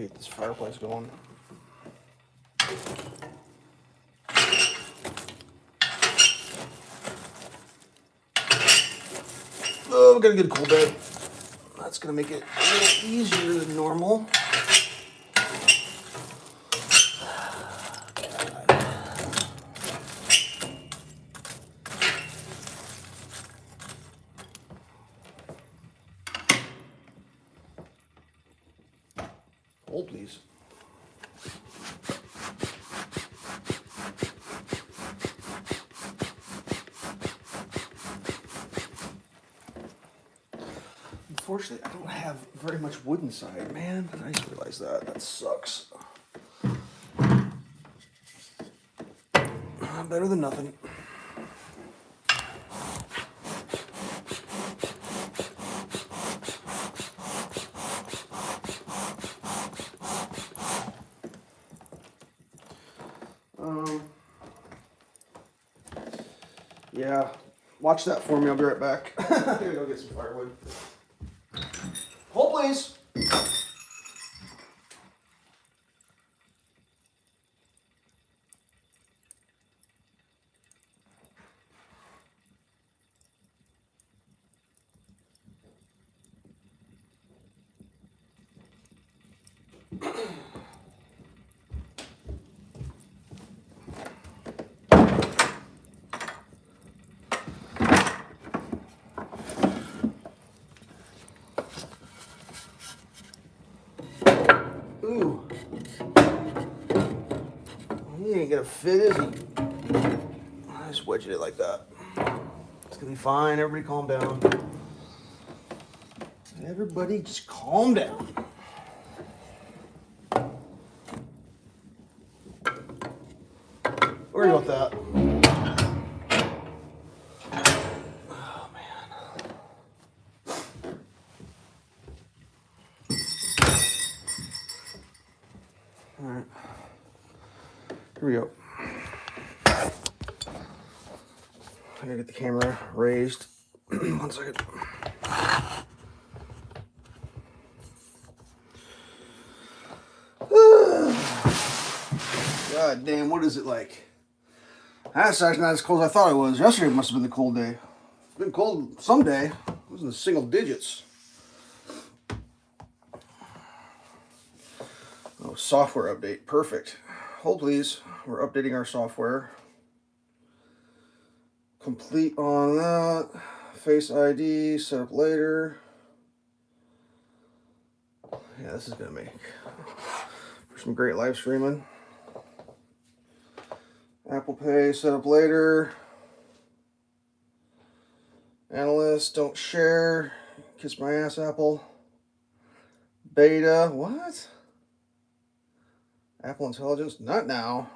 get this fireplace going. Oh, we gotta get a cool bed. That's gonna make it a little easier than normal. Hold, please. Unfortunately, I don't have very much wood inside, man. I just realized that. That sucks. Better than nothing. Yeah, watch that for me. I'll be right back. I'm gonna go get some firewood. Hold, please. Ooh. He ain't gonna fit, is he? I just wedged it like that. It's gonna be fine. Everybody calm down. Everybody just calm down. Worry about that. Oh, man. All right. Here we go. I gotta get the camera raised. 1 second. God damn, what is it like? That's actually not as cold as I thought it was. Yesterday must have been the cold day. It's been cold some day. It was in the single digits. Oh, software update. Perfect. Hold, please. We're updating our software. Complete on that. Face ID, set up later. Yeah, this is going to make for some great live streaming. Apple Pay, set up later. Analyst, don't share. Kiss my ass, Apple. Beta, what? Apple Intelligence, not now.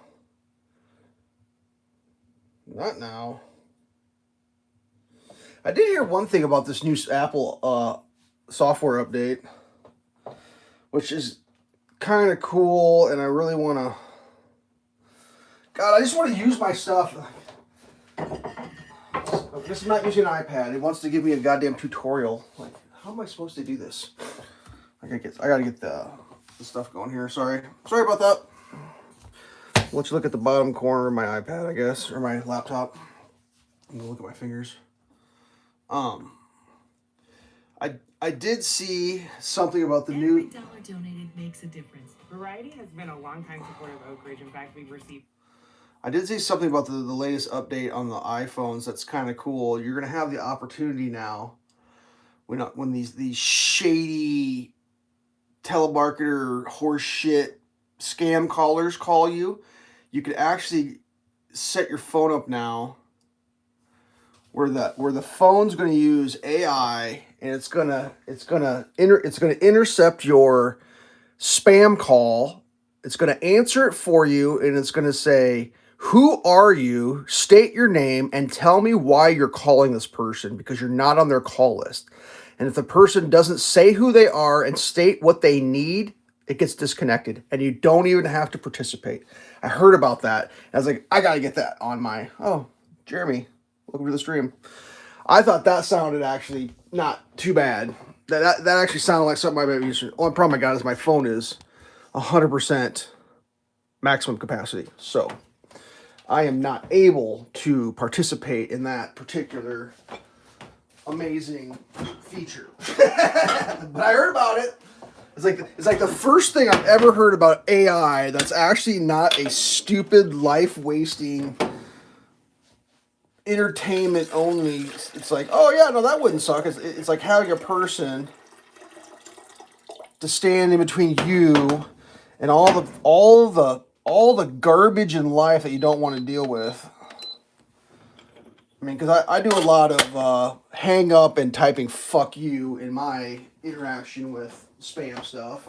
Not now. I did hear one thing about this new Apple software update, which is kind of cool, and I really want to... God, I just want to use my stuff. This is not using an iPad. It wants to give me a goddamn tutorial. Like, how am I supposed to do this? I gotta get the stuff going here. Sorry about that. Let's look at the bottom corner of my iPad, I guess, or my laptop. I'm gonna look at my fingers. I did see something about the new... Every dollar donated makes a difference. Variety has been a long-time supporter of Oak Ridge. In fact, we've received... I did see something about the latest update on the iPhones that's kind of cool. You're going to have the opportunity now, when these shady telemarketer horseshit scam callers call you, you could actually set your phone up now where the phone's going to use AI, and it's gonna intercept your spam call. It's going to answer it for you, and it's going to say, "Who are you? State your name and tell me why you're calling this person, because you're not on their call list." And if the person doesn't say who they are and state what they need, it gets disconnected, and you don't even have to participate. I heard about that. I was like, I got to get that on my... Oh, Jeremy, welcome to the stream. I thought that sounded actually not too bad. That actually sounded like something I might be using. The only problem I got is my phone is 100% maximum capacity. So I am not able to participate in that particular amazing feature. But I heard about it. It's like the first thing I've ever heard about AI that's actually not a stupid, life-wasting, entertainment only. It's like, oh yeah, no, that wouldn't suck. It's like having a person to stand in between you and all the garbage in life that you don't want to deal with. I mean, because I do a lot of hang up and typing "fuck you" in my interaction with spam stuff.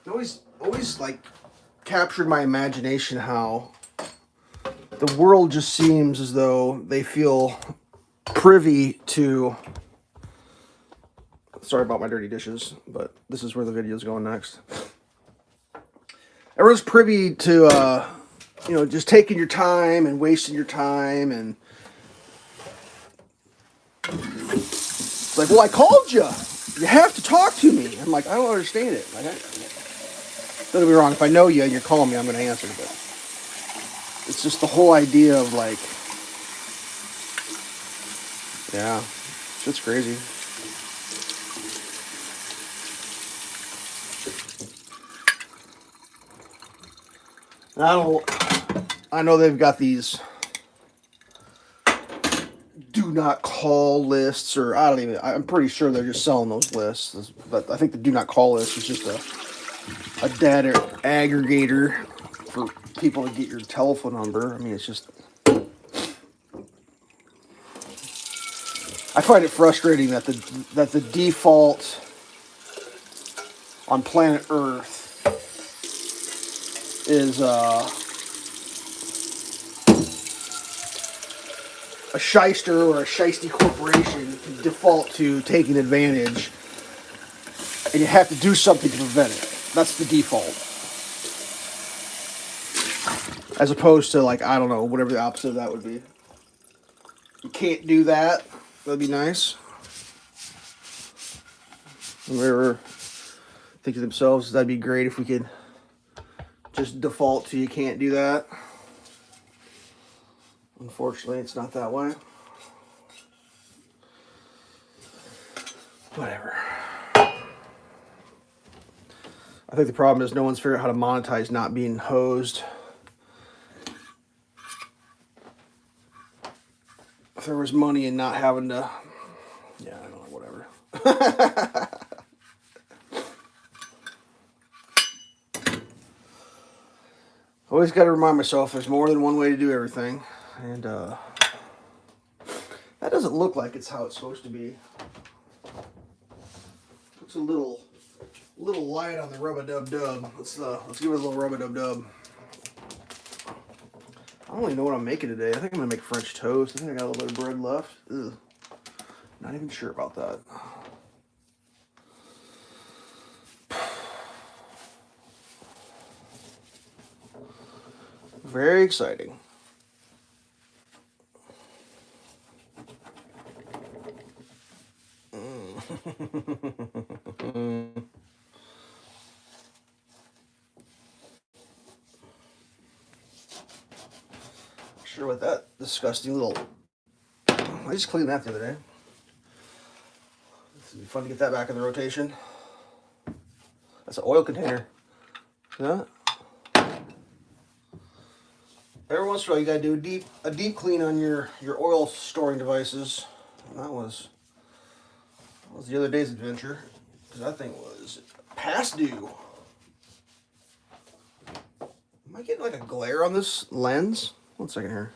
It always like captured my imagination how the world just seems as though they feel privy to. Sorry about my dirty dishes, but this is where the video's going next. Everyone's privy to, just taking your time and wasting your time, and it's like, well, I called you. You have to talk to me. I'm like, I don't understand it. Like, don't get me wrong. If I know you and you're calling me, I'm going to answer. But it's just the whole idea of like, yeah, shit's crazy. And I know they've got these do not call lists, or I'm pretty sure they're just selling those lists. But I think the do not call list is just a data aggregator for people to get your telephone number. I mean, it's just, I find it frustrating that the default on planet Earth is a shyster or a shiesty corporation can default to taking advantage, and you have to do something to prevent it. That's the default. As opposed to, like, I don't know, whatever the opposite of that would be. You can't do that. That'd be nice. And they were thinking to themselves, that'd be great if we could just default to you can't do that. Unfortunately, it's not that way. Whatever. I think the problem is no one's figured out how to monetize not being hosed. If there was money in not having to, yeah, I don't know, whatever. Always got to remind myself there's more than one way to do everything, and that doesn't look like it's how it's supposed to be. Looks a little light on the rub-a-dub-dub. Let's give it a little rub-a-dub-dub. I don't even know what I'm making today. I think I'm gonna make French toast. I think I got a little bit of bread left. Ugh. Not even sure about that. Very exciting. Sure what that disgusting little... I just cleaned that the other day. It'd be fun to get that back in the rotation. That's an oil container. Yeah. Every once in a while, you gotta do a deep clean on your oil storing devices. And that was the other day's adventure, because that thing was past due. Am I getting like a glare on this lens? 1 second here.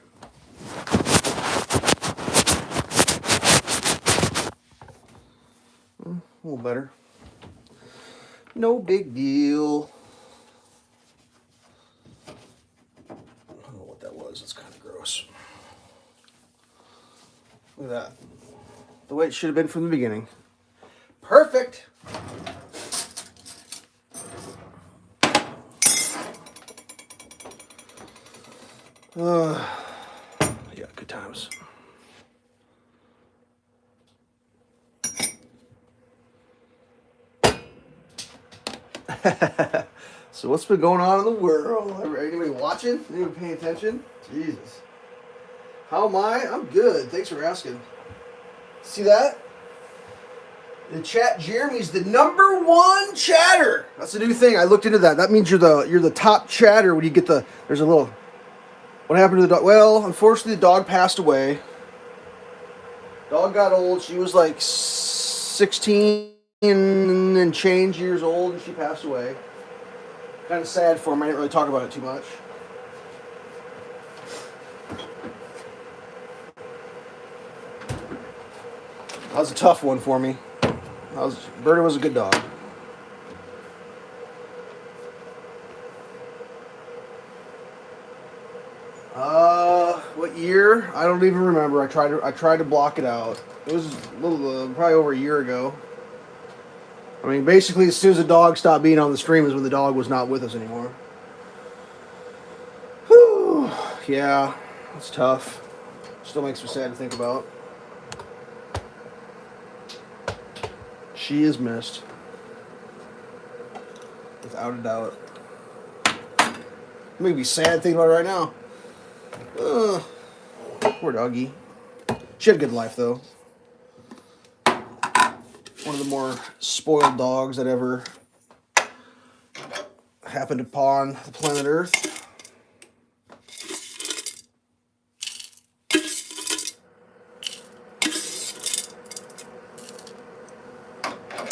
A little better. No big deal. I don't know what that was. It's kind of gross. Look at that. The way it should have been from the beginning. Perfect. Yeah, good times. So what's been going on in the world? Anybody watching? Anybody paying attention? Jesus. How am I? I'm good. Thanks for asking. See that? The chat, Jeremy's the #1 chatter. That's a new thing. I looked into that. That means you're the top chatter when you get the. There's a little. What happened to the dog? Well, unfortunately, the dog passed away. Dog got old. She was like 16 and change years old, and she passed away. Kind of sad for him. I didn't really talk about it too much. That was a tough one for me. Birdie was a good dog. What year? I don't even remember. I tried to block it out. It was probably over a year ago. I mean, basically, as soon as the dog stopped being on the stream is when the dog was not with us anymore. Whew. Yeah, it's tough. Still makes me sad to think about. She is missed. Without a doubt. It makes me sad thinking about it right now. Poor doggy. She had a good life, though. One of the more spoiled dogs that ever happened upon the planet Earth.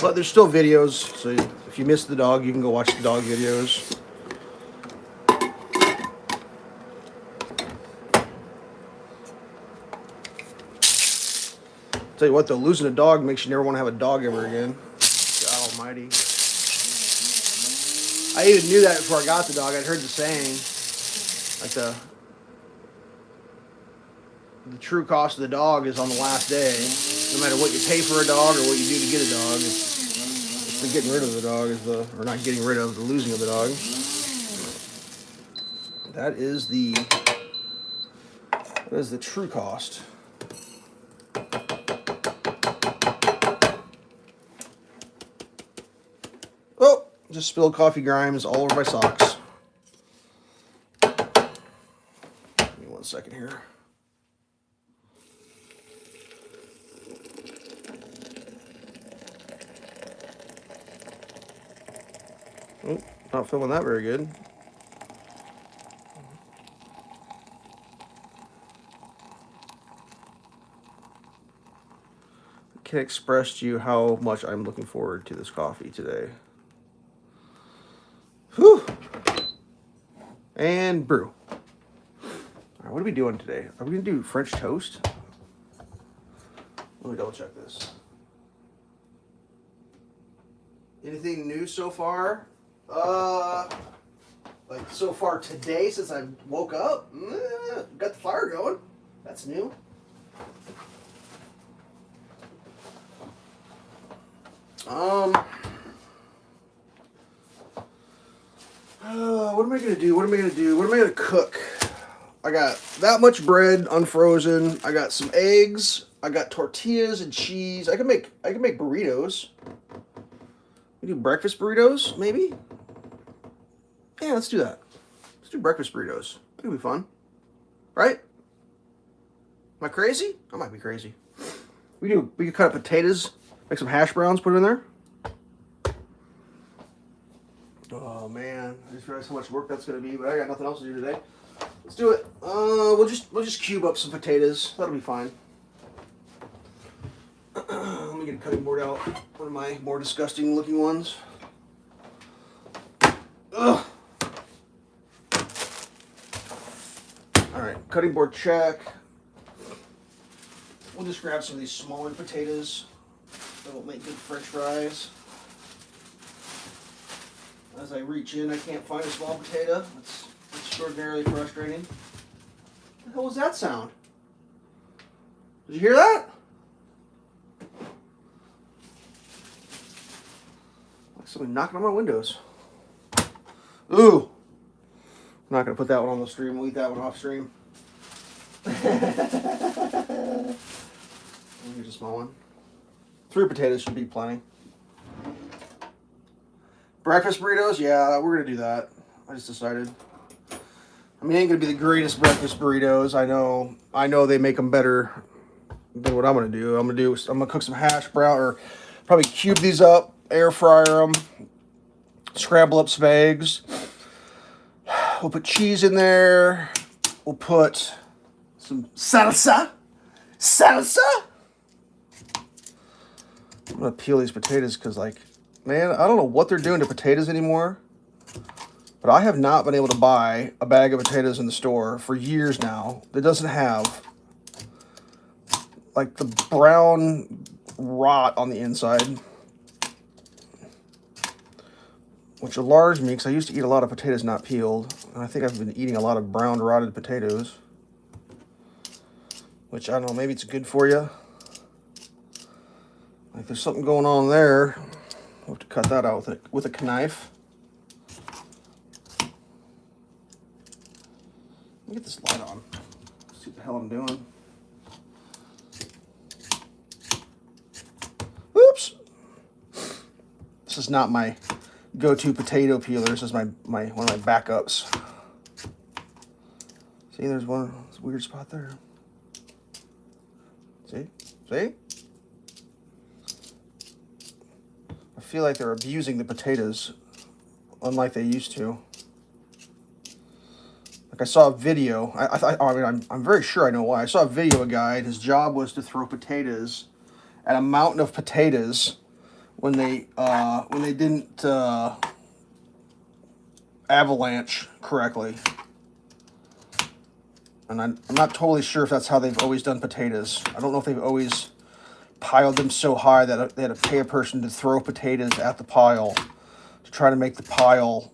But there's still videos, so if you missed the dog, you can go watch the dog videos. Tell you what, though, losing a dog makes you never want to have a dog ever again. God almighty. I even knew that before I got the dog. I'd heard the saying. Like the true cost of the dog is on the last day. No matter what you pay for a dog or what you do to get a dog, it's the getting rid of the dog or not getting rid of, the losing of the dog. That is the true cost. Oh, just spilled coffee grimes all over my socks. Give me 1 second here. Oh, not feeling that very good. I can't express to you how much I'm looking forward to this coffee today. Whew. And brew. All right, what are we doing today? Are we going to do French toast? Let me double check this. Anything new so far? Like so far today since I woke up? Got the fire going. That's new. What am I gonna do? What am I gonna cook? I got that much bread unfrozen. I got some eggs. I got tortillas and cheese. I can make burritos. We do breakfast burritos, maybe? Yeah, let's do that. Let's do breakfast burritos. That'll be fun. Right? Am I crazy? I might be crazy. We can cut up potatoes, make some hash browns, put it in there. Oh man, I just realized how much work that's gonna be, but I got nothing else to do today. Let's do it. We'll just cube up some potatoes. That'll be fine. Let me get a cutting board out. One of my more disgusting looking ones. Ugh. All right, cutting board check. We'll just grab some of these smaller potatoes that will make good French fries. As I reach in, I can't find a small potato. That's extraordinarily frustrating. What the hell was that sound? Did you hear that? Like somebody knocking on my windows. Ooh. I'm not going to put that one on the stream. We'll eat that one off stream. Here's a small one. 3 potatoes should be plenty. Breakfast burritos? Yeah, we're gonna do that. I just decided. I mean, it ain't gonna be the greatest breakfast burritos. I know they make them better than what I'm gonna do. I'm gonna cook some hash brown, or probably cube these up, air fryer them, scramble up some eggs. We'll put cheese in there. We'll put some salsa. Salsa. I'm gonna peel these potatoes because, like, man, I don't know what they're doing to potatoes anymore. But I have not been able to buy a bag of potatoes in the store for years now that doesn't have like the brown rot on the inside. Which alarms me because I used to eat a lot of potatoes not peeled. And I think I've been eating a lot of brown rotted potatoes. Which, I don't know, maybe it's good for you. Like there's something going on there. We'll have to cut that out with a knife. Let me get this light on. See what the hell I'm doing. Oops. This is not my go-to potato peeler. This is one of my backups. See, there's a weird spot there. See? I feel like they're abusing the potatoes, unlike they used to. Like I saw a video. I'm very sure I know why. I saw a video of a guy, and his job was to throw potatoes at a mountain of potatoes when they didn't avalanche correctly. And I'm not totally sure if that's how they've always done potatoes. I don't know if they've always piled them so high that they had to pay a person to throw potatoes at the pile to try to make the pile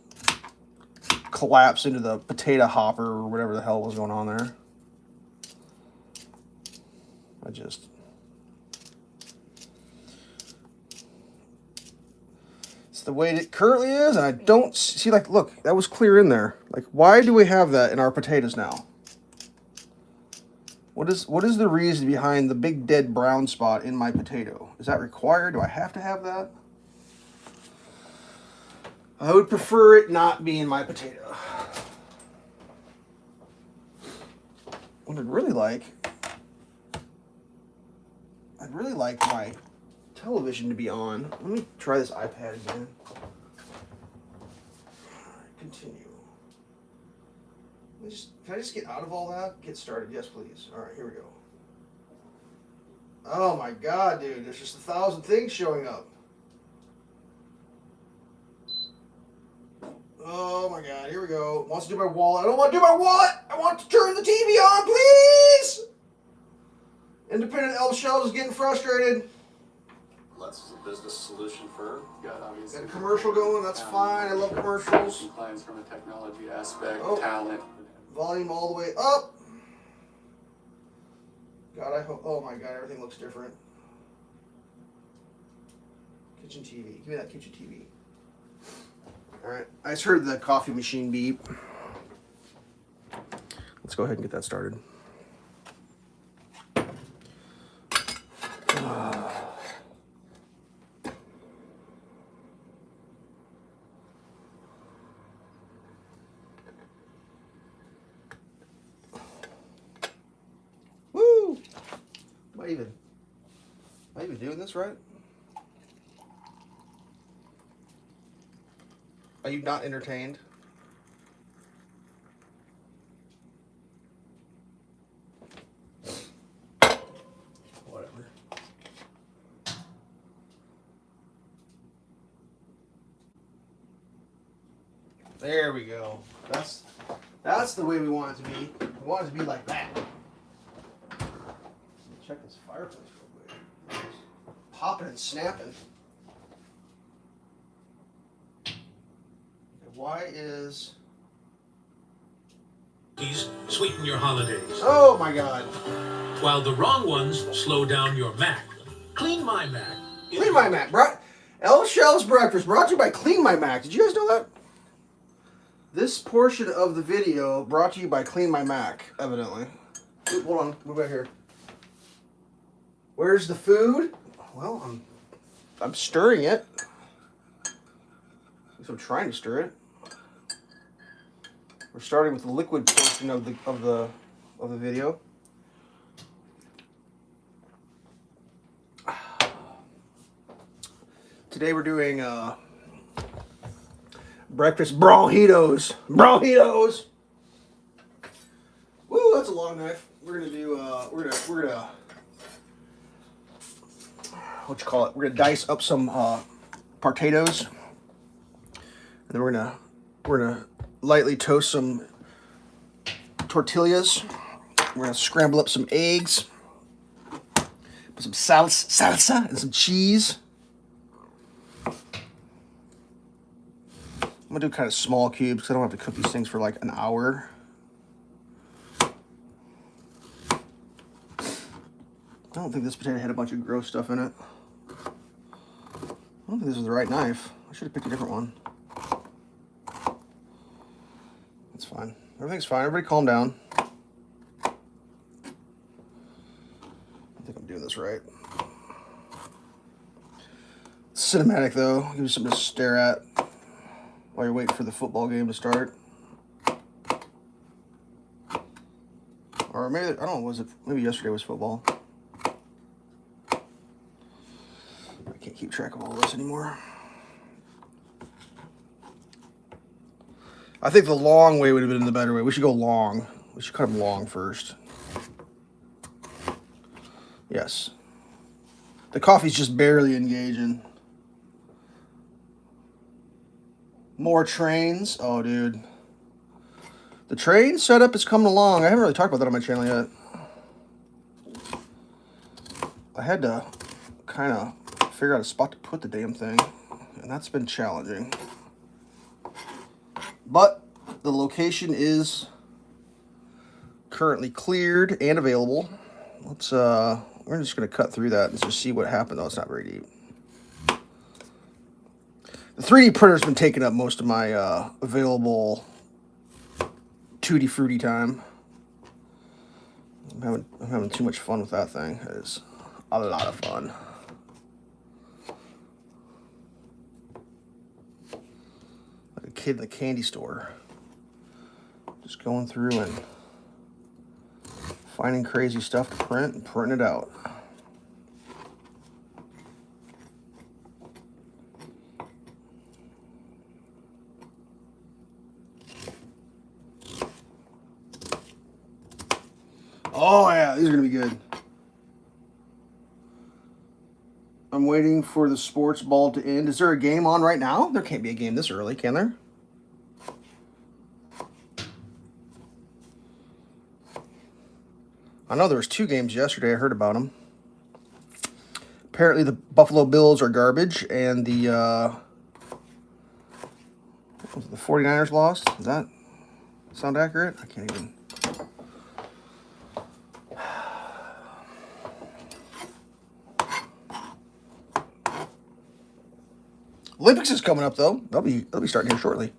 collapse into the potato hopper or whatever the hell was going on there. It's the way it currently is, and I don't see, like, look, that was clear in there. Like, why do we have that in our potatoes now? What is the reason behind the big dead brown spot in my potato? Is that required? Do I have to have that? I would prefer it not be in my potato. What I'd really like my television to be on. Let me try this iPad again. Continue. Can I just get out of all that? Get started. Yes, please. All right, here we go. Oh my God, dude. There's just 1,000 things showing up. Oh my God, here we go. Wants to do my wallet. I don't want to do my wallet. I want to turn the TV on, please. Independent Elveshelves is getting frustrated. Let's is a business solution firm. Got obviously a commercial going. That's fine. I love commercials. Clients from a technology aspect, Oh. talent. Volume all the way up. God, I hope. Oh my God, everything looks different. Kitchen TV. Give me that kitchen TV. All right. I just heard the coffee machine beep. Let's go ahead and get that started. Woo! Am I even doing this right? Are you not entertained? Whatever. There we go. That's the way we want it to be. We want it to be like that. Check this fireplace real quick. It's popping and snapping. Why is... Sweeten your holidays. Oh my God. While the wrong ones slow down your Mac. Clean My Mac. Clean My Mac. Elveshelves breakfast brought to you by Clean My Mac. Did you guys know that? This portion of the video brought to you by Clean My Mac, evidently. Ooh, hold on, move back here. Where's the food? Well, I'm stirring it. So I'm trying to stir it. We're starting with the liquid portion of the video. Today we're doing breakfast bronchitos. Bronchitos. Woo, that's a long knife. We're gonna do we're gonna what you call it? We're gonna dice up some potatoes, and then we're gonna lightly toast some tortillas. We're gonna scramble up some eggs, put some salsa and some cheese. I'm gonna do kind of small cubes because I don't have to cook these things for like an hour. I don't think this potato had a bunch of gross stuff in it. I don't think this was the right knife. I should have picked a different one. That's fine. Everything's fine. Everybody calm down. I think I'm doing this right. Cinematic though. Give you something to stare at while you're waiting for the football game to start. Or maybe, I don't know, was it, maybe yesterday was football. I can't keep track of all this anymore. I think the long way would have been the better way. We should go long. We should cut them long first. Yes. The coffee's just barely engaging. More trains. Oh, dude. The train setup is coming along. I haven't really talked about that on my channel yet. I had to kind of figure out a spot to put the damn thing, and that's been challenging. But the location is currently cleared and available. Let's we're just gonna cut through that and just see what happened. Oh, it's not very deep. The 3D printer's been taking up most of my available tutti frutti time. I'm having too much fun with that thing. It is a lot of fun. Like a kid in the candy store. Just going through and finding crazy stuff to print and printing it out. Oh yeah, these are gonna be good. I'm waiting for the sports ball to end. Is there a game on right now? There can't be a game this early, can there? I know there was 2 games yesterday. I heard about them. Apparently the Buffalo Bills are garbage, and the 49ers lost. Does that sound accurate? I can't even. Olympics is coming up though. They'll be starting here shortly.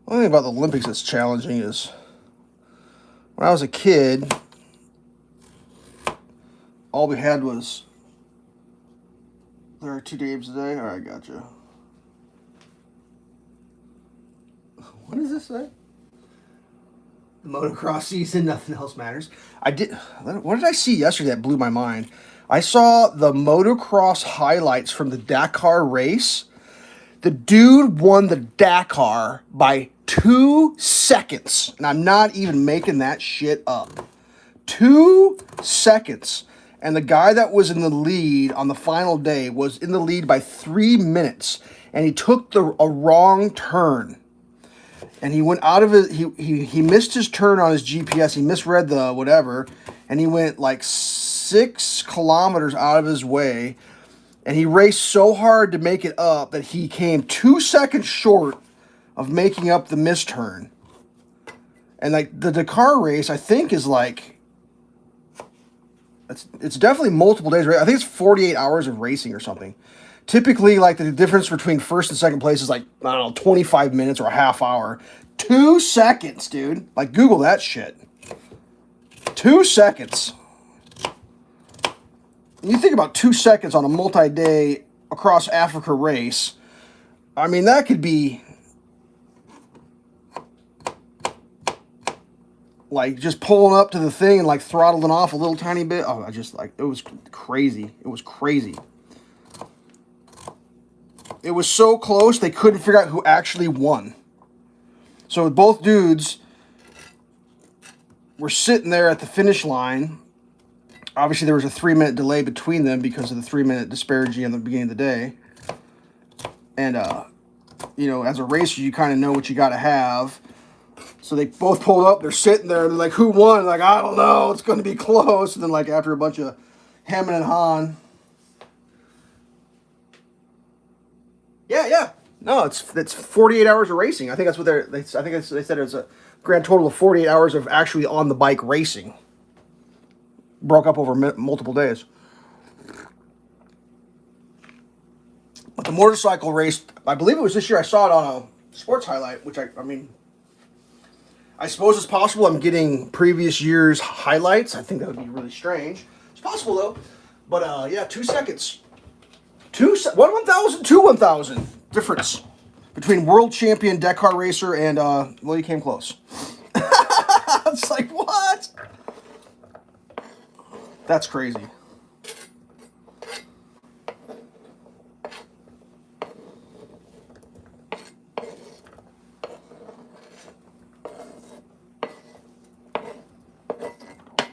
One thing about the Olympics that's challenging is when I was a kid, all we had was there are 2 games a day. All right, gotcha. What does this say? The motocross season, nothing else matters. What did I see yesterday that blew my mind? I saw the motocross highlights from the Dakar race. The dude won the Dakar by 2 seconds. And I'm not even making that shit up. 2 seconds. And the guy that was in the lead on the final day was in the lead by 3 minutes. And he took a wrong turn. And he went out of his, he missed his turn on his GPS. He misread the whatever. And he went like 6 kilometers out of his way. And he raced so hard to make it up that he came 2 seconds short of making up the misturn. And like the Dakar race, I think is like, it's definitely multiple days. I think it's 48 hours of racing or something. Typically, like the difference between first and second place is like, I don't know, 25 minutes or a half hour. 2 seconds, dude. Like, Google that shit. 2 seconds. You think about 2 seconds on a multi-day across Africa race. I mean, that could be like just pulling up to the thing and like throttling off a little tiny bit. Oh, I just like, it was crazy. It was crazy. It was so close, they couldn't figure out who actually won. So both dudes were sitting there at the finish line. Obviously, there was a 3-minute delay between them because of the 3-minute disparity in the beginning of the day. And, you know, as a racer, you kind of know what you got to have. So they both pulled up. They're sitting there. They're like, who won? Like, I don't know. It's going to be close. And then, like, after a bunch of hemming and hawing. Yeah. No, it's 48 hours of racing. I think that's what they said it was a grand total of 48 hours of actually on the bike racing. Broke up over multiple days. But the motorcycle race, I believe it was this year. I saw it on a sports highlight, which I mean, I suppose it's possible I'm getting previous year's highlights. I think that would be really strange. It's possible though. But yeah, 2 seconds. 1,000, 1,000 difference between world champion Dakar racer and well, you came close. It's like, what? That's crazy.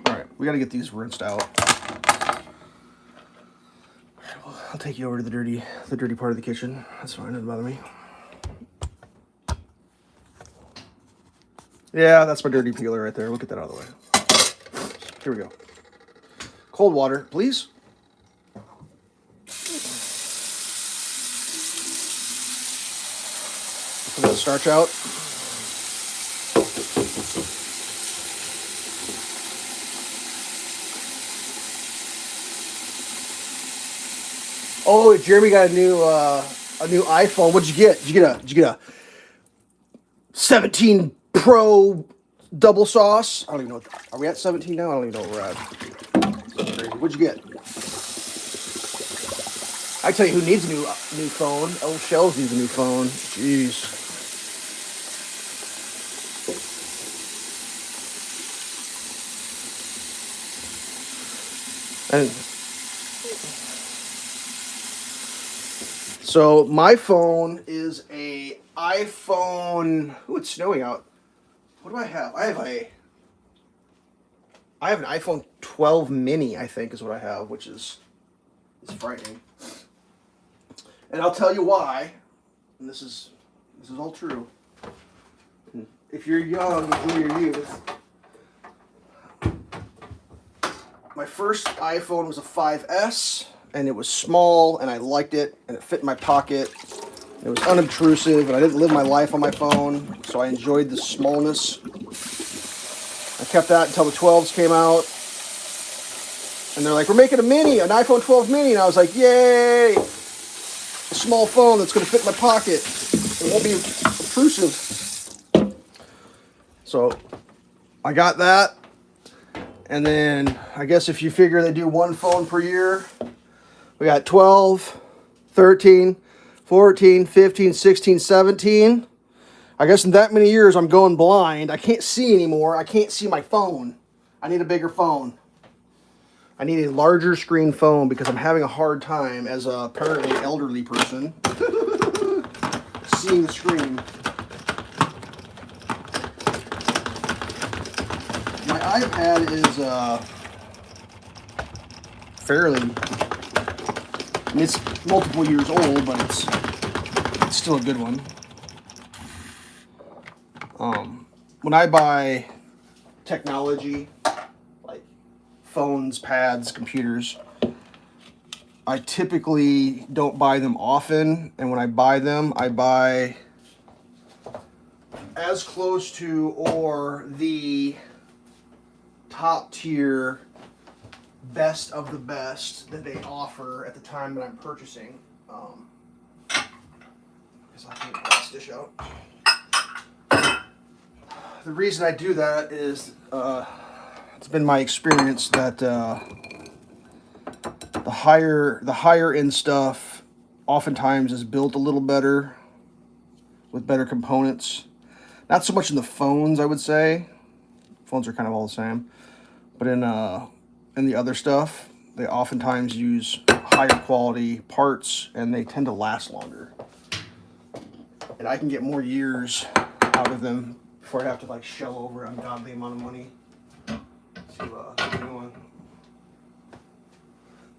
All right, we got to get these rinsed out. I'll take you over to the dirty part of the kitchen. That's fine, doesn't bother me. Yeah, that's my dirty peeler right there. We'll get that out of the way. Here we go. Cold water, please. Put that starch out. Oh, Jeremy got a new iPhone. What'd you get? Did you get a 17 Pro double sauce? I don't even know. Are we at 17 now? I don't even know where we're at. Crazy. What'd you get? I tell you who needs a new phone. Elveshelves needs a new phone. Jeez. And so my phone is a iPhone. Ooh, it's snowing out. What do I have? I have an iPhone 12 mini, I think is what I have, which is frightening. And I'll tell you why. And this is all true. If you're young, enjoy your youth. My first iPhone was a 5S, and it was small, and I liked it, and it fit in my pocket. It was unobtrusive, and I didn't live my life on my phone, so I enjoyed the smallness. I kept that until the 12s came out. And they're like, we're making a mini, an iPhone 12 mini. And I was like, yay! A small phone that's going to fit in my pocket. It won't be obtrusive. So I got that. And then I guess if you figure they do one phone per year, we got 12, 13, 14, 15, 16, 17. I guess in that many years I'm going blind. I can't see anymore. I can't see my phone. I need a bigger phone. I need a larger screen phone because I'm having a hard time as a apparently elderly person seeing the screen. My iPad is fairly, I mean, it's multiple years old, but it's still a good one. When I buy technology, like phones, pads, computers, I typically don't buy them often, and when I buy them, I buy as close to or the top tier best of the best that they offer at the time that I'm purchasing. Because I can get this dish out. The reason I do that is it's been my experience that the higher end stuff oftentimes is built a little better with better components. Not so much in the phones, I would say. Phones are kind of all the same, but in the other stuff, they oftentimes use higher quality parts and they tend to last longer. And I can get more years out of them before I have to like shell over an ungodly amount of money to get a new one.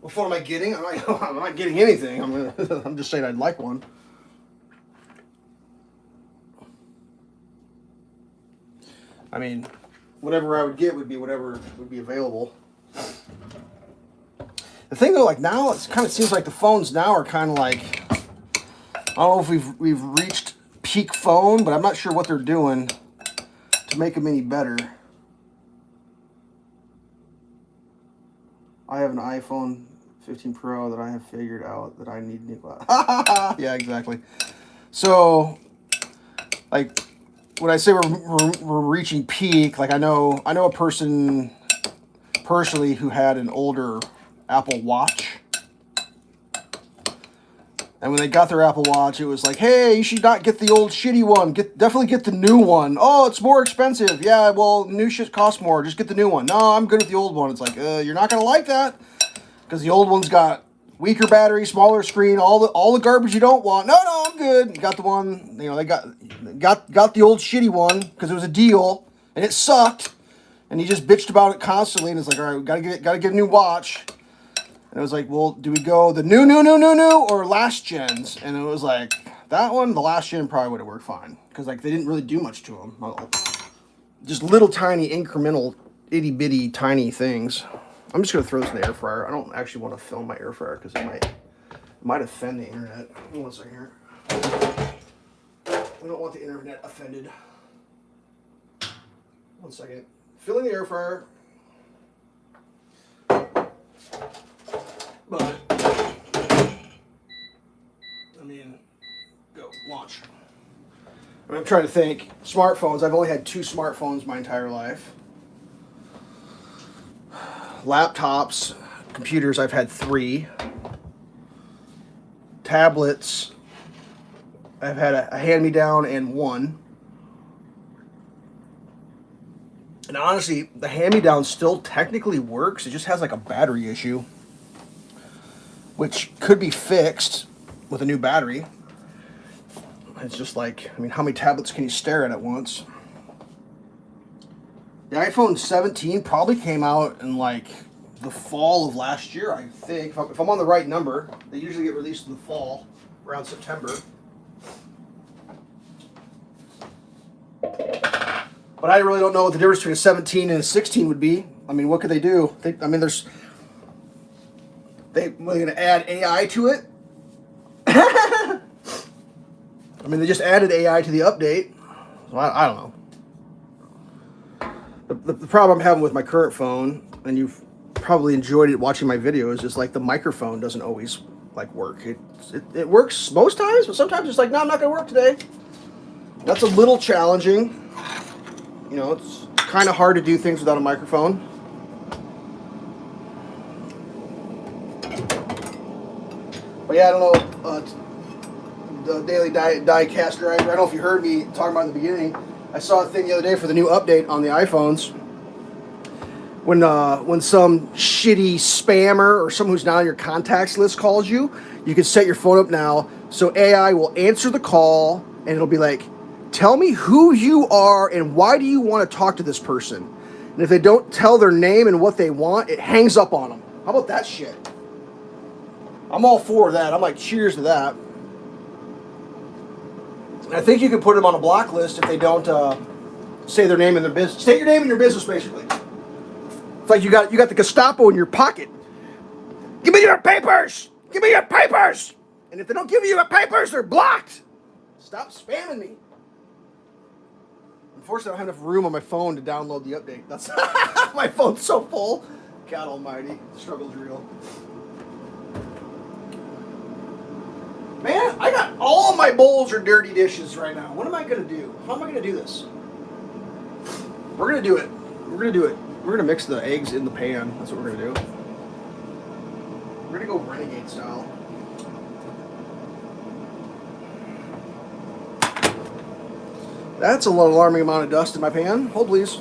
What phone am I getting? I'm not getting anything. I'm just saying I'd like one. I mean, whatever I would get would be whatever would be available. The thing though, like now, it kind of seems like the phones now are kind of like, I don't know if we've reached peak phone, but I'm not sure what they're doing to make them any better. I have an iPhone 15 Pro that I have figured out that I need new glass. Yeah, exactly. So, like, when I say we're reaching peak, like I know a person personally who had an older Apple Watch. And when they got their Apple Watch, it was like, hey, you should not get the old shitty one. Definitely get the new one. Oh, it's more expensive. Yeah, well, new shit costs more. Just get the new one. No, I'm good with the old one. It's like, you're not going to like that. Because the old one's got weaker battery, smaller screen, all the garbage you don't want. No, I'm good. You got the one, they got the old shitty one because it was a deal and it sucked. And he just bitched about it constantly. And it's like, all right, we gotta get a new watch. And it was like, well, do we go the new, or last gens? And it was like, that one, the last gen probably would have worked fine. Because, like, they didn't really do much to them. Just little tiny incremental, itty bitty tiny things. I'm just going to throw this in the air fryer. I don't actually want to film my air fryer because it might offend the internet. One second here. We don't want the internet offended. 1 second. Filling the air fryer. But, I mean, go, launch. I'm trying to think. Smartphones. I've only had 2 smartphones my entire life. Laptops, computers, I've had 3. Tablets, I've had a hand-me-down and 1. And honestly, the hand-me-down still technically works. It just has like a battery issue, which could be fixed with a new battery. It's just like, I mean, how many tablets can you stare at once? The iPhone 17 probably came out in like the fall of last year, I think. If I'm on the right number, they usually get released in the fall, around September. But I really don't know what the difference between a 17 and a 16 would be. I mean, what could they do? They're going to add AI to it? I mean, they just added AI to the update. So I don't know. The problem I'm having with my current phone, and you've probably enjoyed it watching my videos, is like the microphone doesn't always like work. It works most times, but sometimes it's like, no, I'm not going to work today. That's a little challenging. You know, it's kind of hard to do things without a microphone. But yeah, I don't know. The Daily Diecast Driver. I don't know if you heard me talking about it in the beginning. I saw a thing the other day for the new update on the iPhones. When some shitty spammer or someone who's not on your contacts list calls you, you can set your phone up now so AI will answer the call and it'll be like, tell me who you are and why do you want to talk to this person? And if they don't tell their name and what they want, it hangs up on them. How about that shit? I'm all for that. I'm like, cheers to that. And I think you can put them on a block list if they don't say their name in their business. State your name in your business, basically. It's like you got the Gestapo in your pocket. Give me your papers! Give me your papers! And if they don't give you your papers, they're blocked. Stop spamming me. Unfortunately, I don't have enough room on my phone to download the update. That's my phone's so full. God almighty, the struggle's real. Man, I got all my bowls are dirty dishes right now. What am I gonna do? How am I gonna do this? We're gonna do it. We're gonna do it. We're gonna mix the eggs in the pan. That's what we're gonna do. We're gonna go renegade style. That's an alarming amount of dust in my pan. Hold please.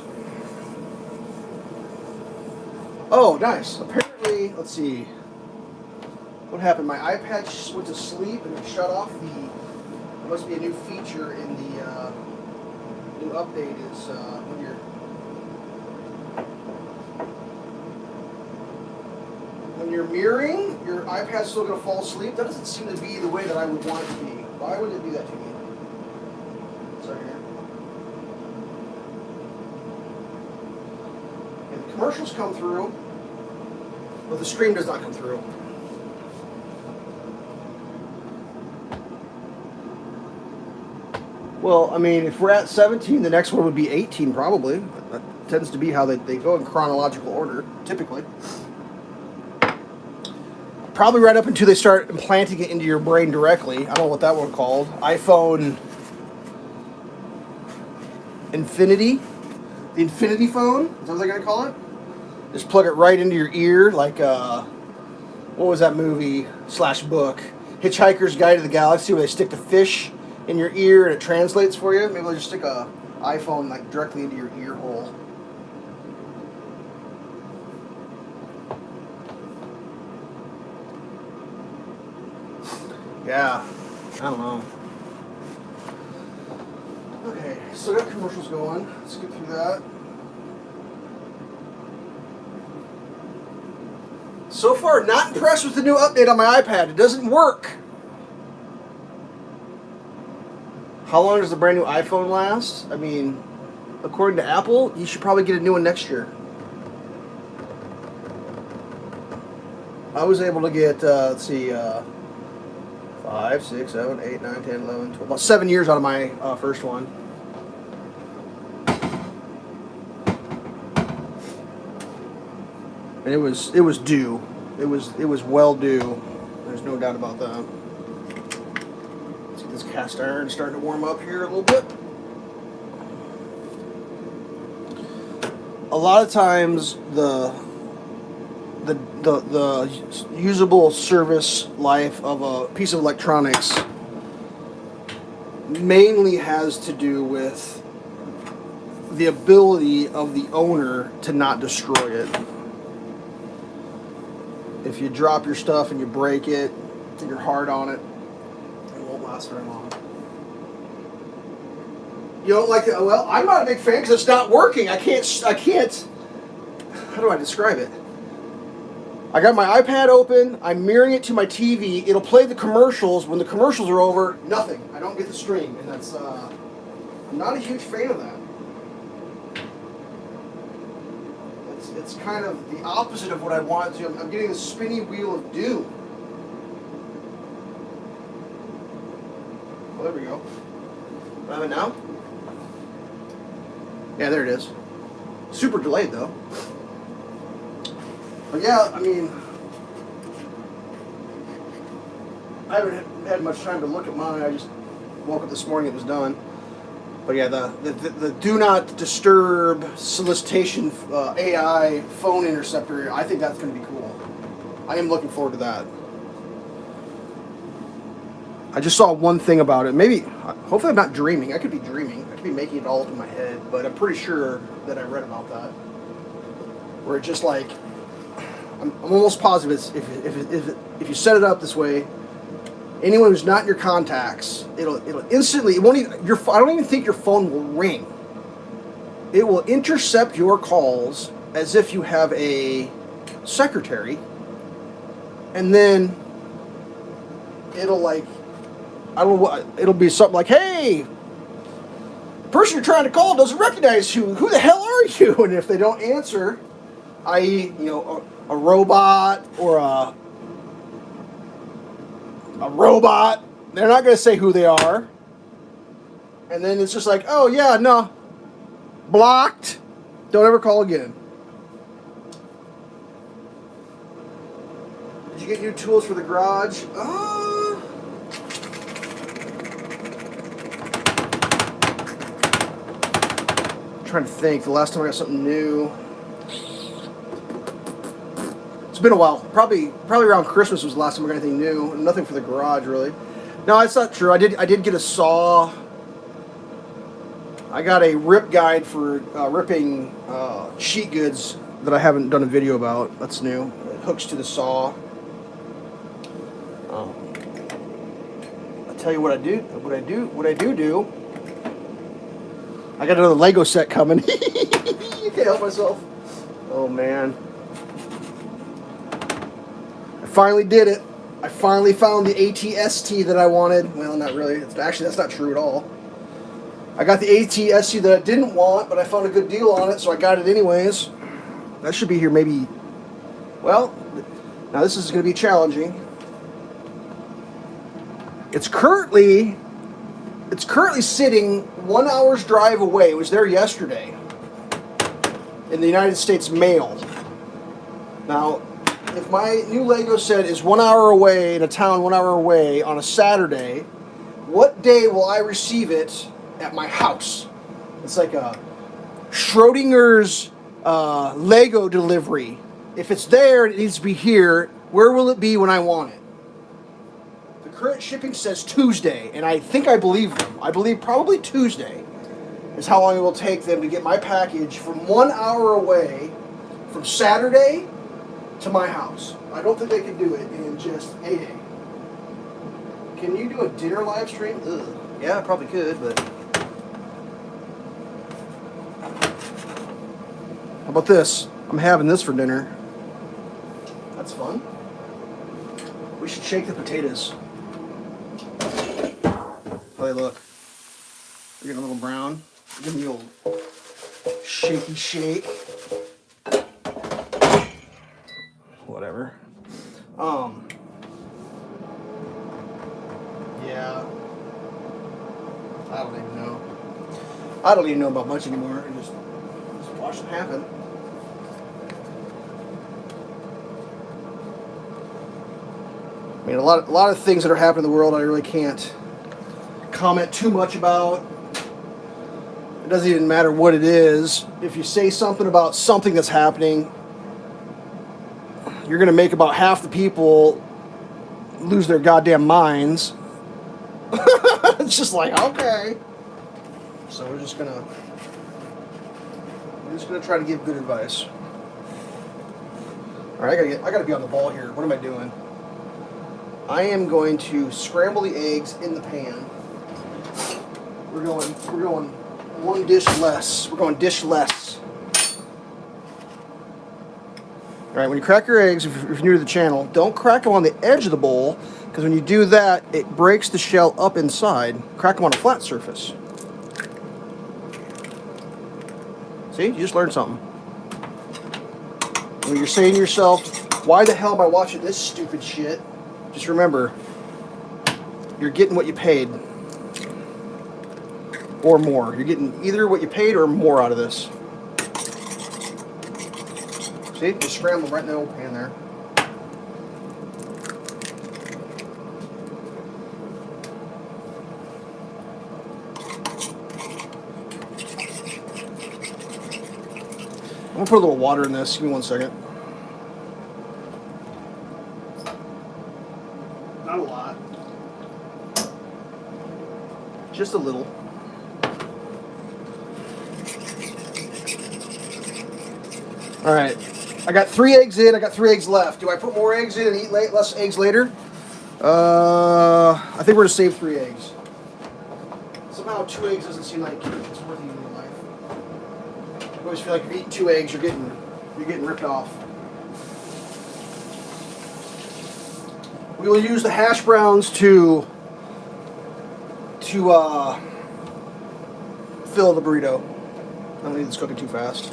Oh, nice. Apparently, let's see. What happened? My iPad went to sleep and it shut off the. There must be a new feature in the new update is when you're mirroring, your iPad's still going to fall asleep. That doesn't seem to be the way that I would want it to be. Why would it do that to me? Sorry here. Okay, the commercials come through, but the stream does not come through. Well, I mean, if we're at 17, the next one would be 18 probably. That tends to be how they go in chronological order, typically. Probably right up until they start implanting it into your brain directly. I don't know what that one's called. iPhone Infinity? The Infinity phone? Is that what they're going to call it? Just plug it right into your ear like, what was that movie / book? Hitchhiker's Guide to the Galaxy, where they stick the fish in your ear and it translates for you. Maybe they'll just stick a iPhone like directly into your ear hole. Yeah, I don't know. Okay, still got commercials going. Let's get through that. So far, not impressed with the new update on my iPad. It doesn't work. How long does the brand new iPhone last? I mean, according to Apple, you should probably get a new one next year. I was able to get, let's see, 5, 6, 7, 8, 9, 10, 11, 12, about 7 years out of my first one. And it was due. It was well due. There's no doubt about that. Let's get this cast iron starting to warm up here a little bit. A lot of times the usable service life of a piece of electronics mainly has to do with the ability of the owner to not destroy it. If you drop your stuff and you break it, and you're hard on it, it won't last very long. You don't like it? Well, I'm not a big fan because it's not working. I can't, how do I describe it? I got my iPad open, I'm mirroring it to my TV, it'll play the commercials. When the commercials are over, nothing. I don't get the stream, and that's, I'm not a huge fan of that. It's kind of the opposite of what I want to. I'm getting the spinny wheel of doom. Well, there we go. Do I have it now? Yeah, there it is. Super delayed, though. But yeah, I mean, I haven't had much time to look at mine. I just woke up this morning, it was done. But yeah, the do not disturb solicitation AI phone interceptor, I think that's going to be cool. I am looking forward to that. I just saw one thing about it. Maybe, hopefully I'm not dreaming. I could be dreaming. I could be making it all up in my head. But I'm pretty sure that I read about that. Where it just like, I'm almost positive if you set it up this way, anyone who's not in your contacts, it'll instantly, it won't even, I don't even think your phone will ring. It will intercept your calls as if you have a secretary, and then it'll like, I don't know what, it'll be something like, hey, the person you're trying to call doesn't recognize you. Who the hell are you? And if they don't answer, i.e., you know, a robot or a robot, they're not going to say who they are. And then it's just like, oh yeah, no, blocked, don't ever call again. Did you get new tools for the garage? trying to think. The last time I got something new. It's been a while. Probably around Christmas was the last time I got anything new. Nothing for the garage, really. No, that's not true. I did get a saw. I got a rip guide for ripping sheet goods that I haven't done a video about. That's new. It hooks to the saw. I'll tell you what I do. I got another Lego set coming. You can't help myself. Oh man. I finally did it. I finally found the ATST that I wanted. Well, not really. Actually, that's not true at all. I got the ATST that I didn't want, but I found a good deal on it, so I got it anyways. That should be here maybe... Well, now this is going to be challenging. It's currently sitting 1 hour's drive away. It was there yesterday in the United States mail. Now, if my new Lego set is 1 hour away in a town 1 hour away on a Saturday, what day will I receive it at my house? It's like a Schrodinger's Lego delivery. If it's there and it needs to be here, where will it be when I want it? The current shipping says Tuesday, and I think I believe them. I believe probably Tuesday is how long it will take them to get my package from 1 hour away from Saturday to my house. I don't think they can do it in just a day. Can you do a dinner live stream? Ugh. Yeah, I probably could, but... How about this? I'm having this for dinner. That's fun. We should shake the potatoes. How they look. They're getting a little brown. Give them the old shaky shake. Whatever. Yeah. I don't even know. I don't even know about much anymore. I just watch it happen. I mean, a lot of things that are happening in the world I really can't comment too much about. It doesn't even matter what it is. If you say something about something that's happening, you're going to make about half the people lose their goddamn minds. It's just like, okay. So we're just gonna try to give good advice. All right, I gotta be on the ball here. What am I doing? I am going to scramble the eggs in the pan. We're going one dish less. We're going dish less. All right, when you crack your eggs, if you're new to the channel, don't crack them on the edge of the bowl, because when you do that, it breaks the shell up inside. Crack them on a flat surface. See, you just learned something. When you're saying to yourself, why the hell am I watching this stupid shit? Just remember, you're getting what you paid. Or more. You're getting either what you paid or more out of this. See, just scramble right in the old pan there. I'm gonna put a little water in this. Give me 1 second. Not a lot. Just a little. All right. I got 3 eggs in. I got 3 eggs left. Do I put more eggs in and eat less eggs later? I think we're gonna save 3 eggs. Somehow 2 eggs doesn't seem like it's worth eating in life. I always feel like if you eat 2 eggs, you're getting ripped off. We will use the hash browns to fill the burrito. I don't need this cooking too fast.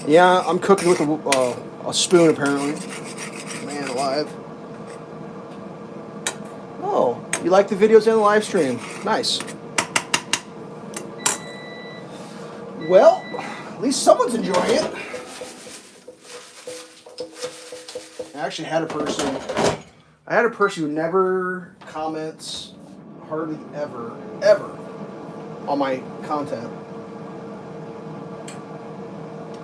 Yeah, I'm cooking with a spoon apparently. Man alive. Oh, you like the videos and the live stream? Nice. Well, at least someone's enjoying it. I actually had a person who never comments, hardly ever. on my content.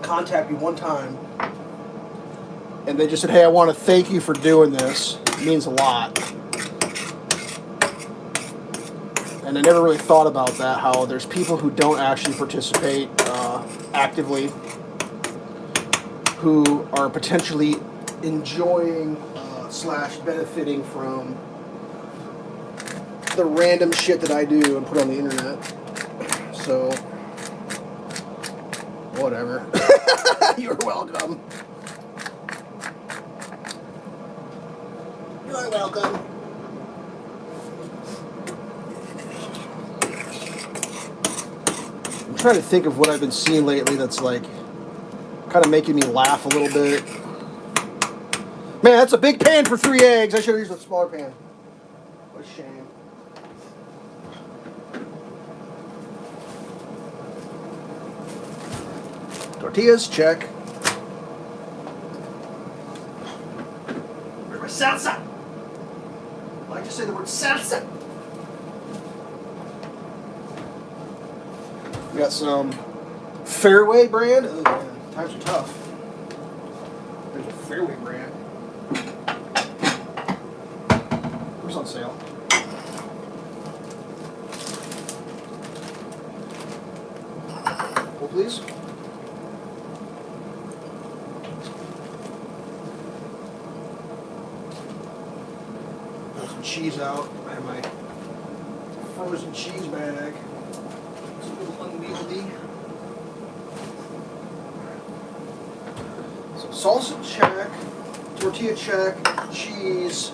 Contact me one time, and they just said, "Hey, I want to thank you for doing this. It means a lot." And I never really thought about that, how there's people who don't actually participate actively, who are potentially enjoying / benefiting from the random shit that I do and put on the internet. So, whatever. You're welcome. You're welcome. I'm trying to think of what I've been seeing lately that's like kind of making me laugh a little bit. Man, that's a big pan for 3 eggs. I should have used a smaller pan. What a shame. Tortillas, check. Where's my salsa? I like to say the word salsa. We got some Fairway brand. Oh, man, times are tough. There's a Fairway brand. Who's on sale? Hold, please. Pull some cheese out. I have my frozen cheese bag. It's a little unwieldy. So salsa check, tortilla check, cheese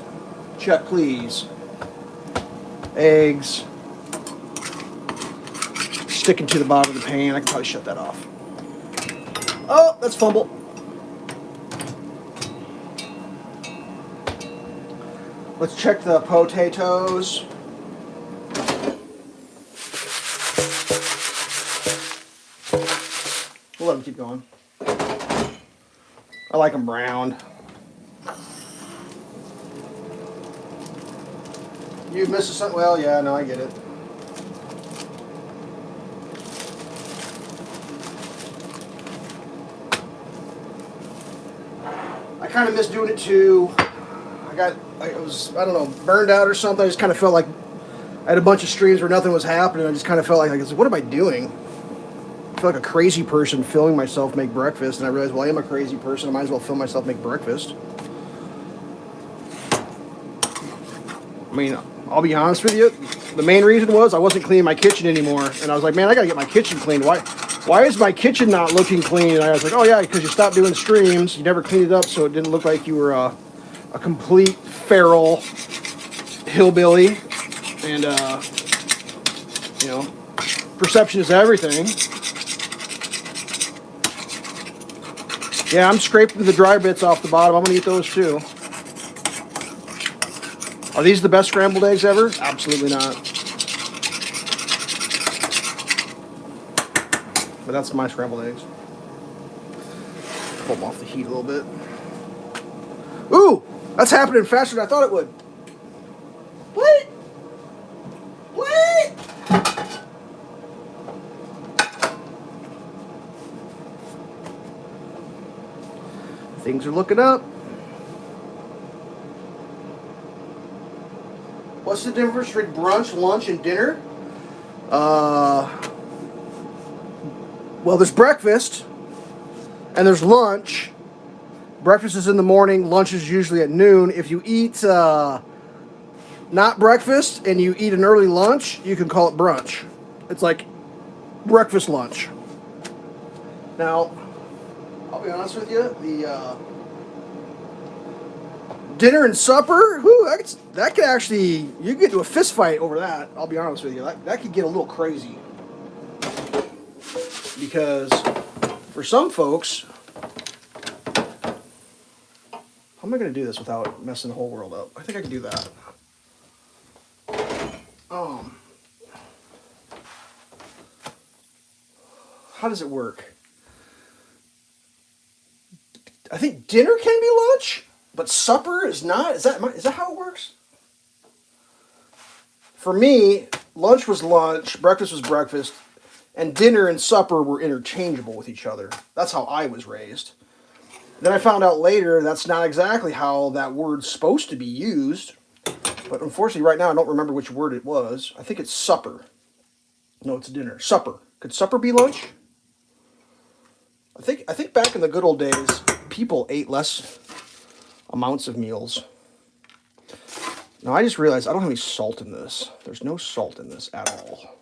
check, please. Eggs. Sticking to the bottom of the pan. I can probably shut that off. Oh, that's fumble. Let's check the potatoes. We'll let them keep going. I like them browned. You missed something? Well, yeah, no, I get it. I kind of miss doing it too. I don't know, burned out or something. I just kind of felt like I had a bunch of streams where nothing was happening. I just kind of felt like I was like, what am I doing? I feel like a crazy person filming myself make breakfast, and I realized, well, I am a crazy person. I might as well film myself make breakfast. I mean, I'll be honest with you. The main reason was I wasn't cleaning my kitchen anymore, and I was like, man, I gotta get my kitchen cleaned. Why is my kitchen not looking clean? And I was like, oh yeah, because you stopped doing streams. You never cleaned it up, so it didn't look like you were a complete feral hillbilly. And you know, perception is everything. Yeah, I'm scraping the dry bits off the bottom. I'm gonna eat those too. Are these the best scrambled eggs ever? Absolutely not. But that's my scrambled eggs. Pull them off the heat a little bit. Ooh, that's happening faster than I thought it would. What? What? Things are looking up. What's the difference between brunch, lunch, and dinner? Well, there's breakfast, and there's lunch. Breakfast is in the morning, lunch is usually at noon. If you eat not breakfast and you eat an early lunch, you can call it brunch. It's like breakfast, lunch. Now, I'll be honest with you, the dinner and supper, that could actually, you could get into a fist fight over that. I'll be honest with you, that could get a little crazy. Because for some folks, how am I going to do this without messing the whole world up? I think I can do that. How does it work? I think dinner can be lunch, but supper is not. Is that how it works? For me, lunch was lunch, breakfast was breakfast, and dinner and supper were interchangeable with each other. That's how I was raised. Then I found out later that's not exactly how that word's supposed to be used. But unfortunately, right now, I don't remember which word it was. I think it's supper. No, it's dinner. Supper. Could supper be lunch? I think back in the good old days, people ate less amounts of meals. Now, I just realized I don't have any salt in this. There's no salt in this at all.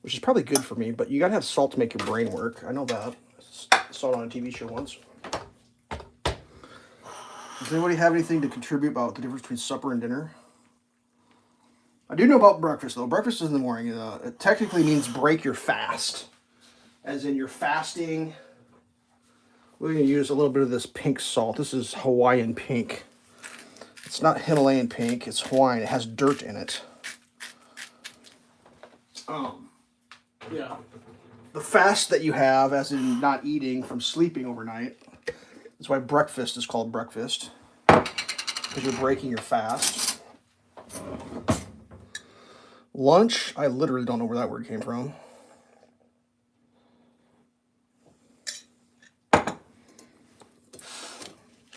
Which is probably good for me, but you gotta have salt to make your brain work. I know that. I saw it on a TV show once. Does anybody have anything to contribute about the difference between supper and dinner? I do know about breakfast, though. Breakfast is in the morning. It technically means break your fast. As in, you're fasting. We're going to use a little bit of this pink salt. This is Hawaiian pink. It's not Himalayan pink. It's Hawaiian. It has dirt in it. Yeah. The fast that you have, as in not eating from sleeping overnight, that's why breakfast is called breakfast. Because you're breaking your fast. Lunch, I literally don't know where that word came from.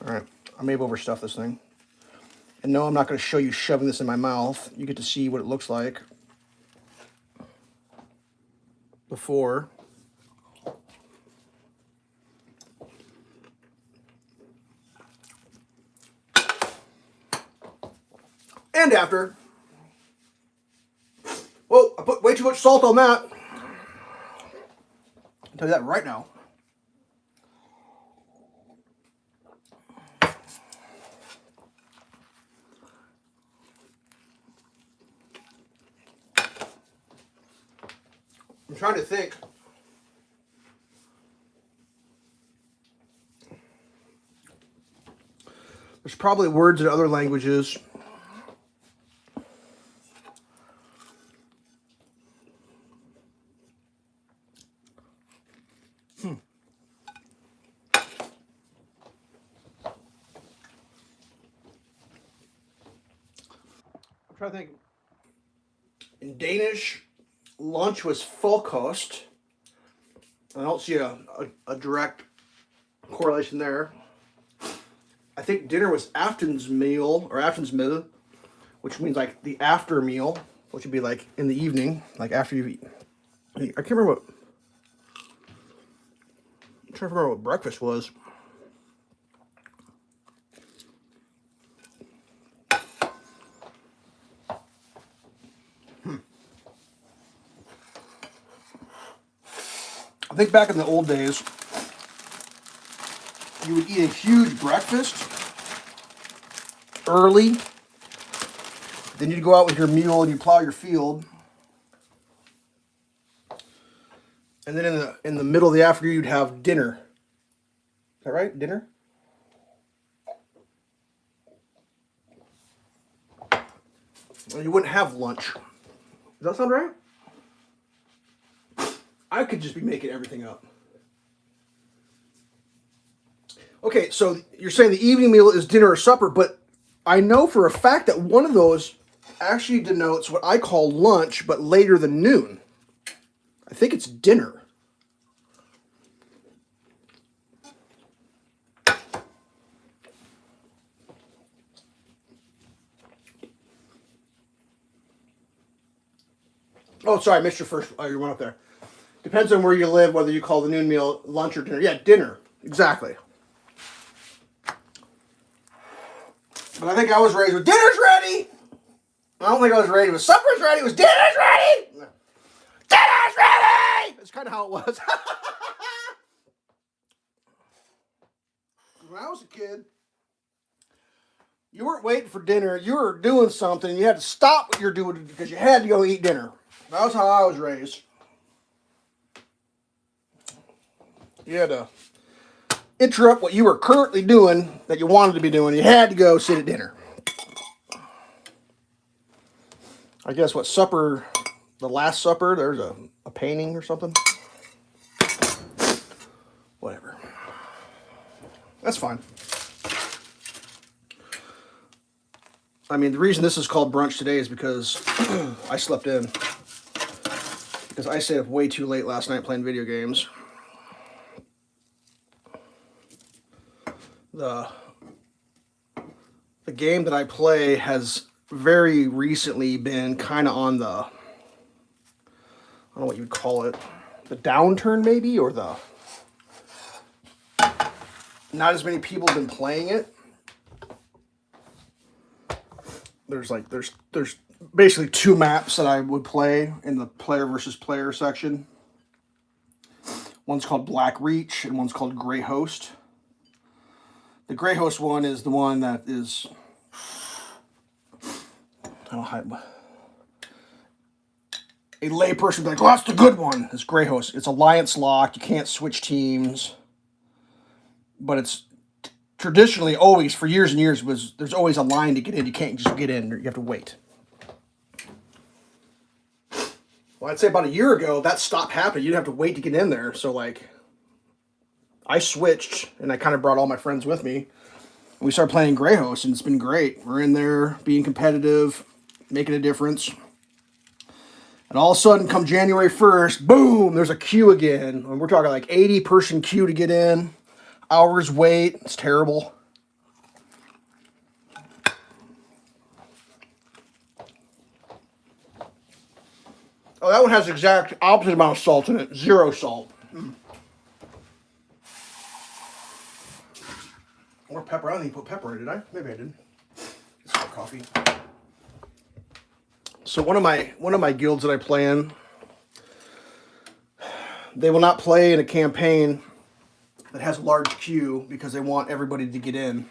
Alright, I may have overstuffed this thing. And no, I'm not going to show you shoving this in my mouth. You get to see what it looks like before. And after. Whoa, I put way too much salt on that. I'll tell you that right now. I'm trying to think. There's probably words in other languages. I'm trying to think. In Danish, lunch was frokost. I don't see a direct correlation there. I think dinner was aftensmeal or aftensmiddag, which means like the after meal, which would be like in the evening, like after you eat. I can't remember what. I'm trying to remember what breakfast was. I think back in the old days, you would eat a huge breakfast early. Then you'd go out with your mule and you'd plow your field. And then in the middle of the afternoon, you'd have dinner. Is that right? Dinner? And you wouldn't have lunch. Does that sound right? I could just be making everything up. Okay, so you're saying the evening meal is dinner or supper, but I know for a fact that one of those actually denotes what I call lunch, but later than noon. I think it's dinner. Oh, sorry, I missed your first. Oh, you went up there. Depends on where you live, whether you call the noon meal lunch or dinner. Yeah, dinner. Exactly. But I think I was raised with dinner's ready. I don't think I was raised with supper's ready. It was dinner's ready. Dinner's ready. That's kind of how it was. When I was a kid, you weren't waiting for dinner. You were doing something. You had to stop what you're doing because you had to go eat dinner. That was how I was raised. You had to interrupt what you were currently doing that you wanted to be doing. You had to go sit at dinner. I guess what supper, the Last Supper, there's a painting or something. Whatever. That's fine. I mean, the reason this is called brunch today is because I slept in. Because I stayed up way too late last night playing video games. The game that I play has very recently been kind of on the, I don't know what you would call it, the downturn maybe, or the, not as many people have been playing it. There's basically two maps that I would play in the player versus player section. One's called Black Reach and one's called Grey Host. The Grey Host one is the one that is, I don't know, a layperson would be like, "Oh, that's the good one." It's Grey Host. It's alliance locked. You can't switch teams. But it's traditionally always, for years and years, there's always a line to get in. You can't just get in. You have to wait. Well, I'd say about a year ago, that stopped happening. You didn't have to wait to get in there. So, like, I switched, and I kind of brought all my friends with me. We started playing Grey Host, and it's been great. We're in there, being competitive, making a difference. And all of a sudden, come January 1st, boom, there's a queue again. And we're talking like 80-person queue to get in. Hours wait. It's terrible. Oh, that one has the exact opposite amount of salt in it. 0 salt. Or pepper. I don't think you put pepper in it, did I? Maybe I did. It's coffee. So one of my guilds that I play in, they will not play in a campaign that has a large queue because they want everybody to get in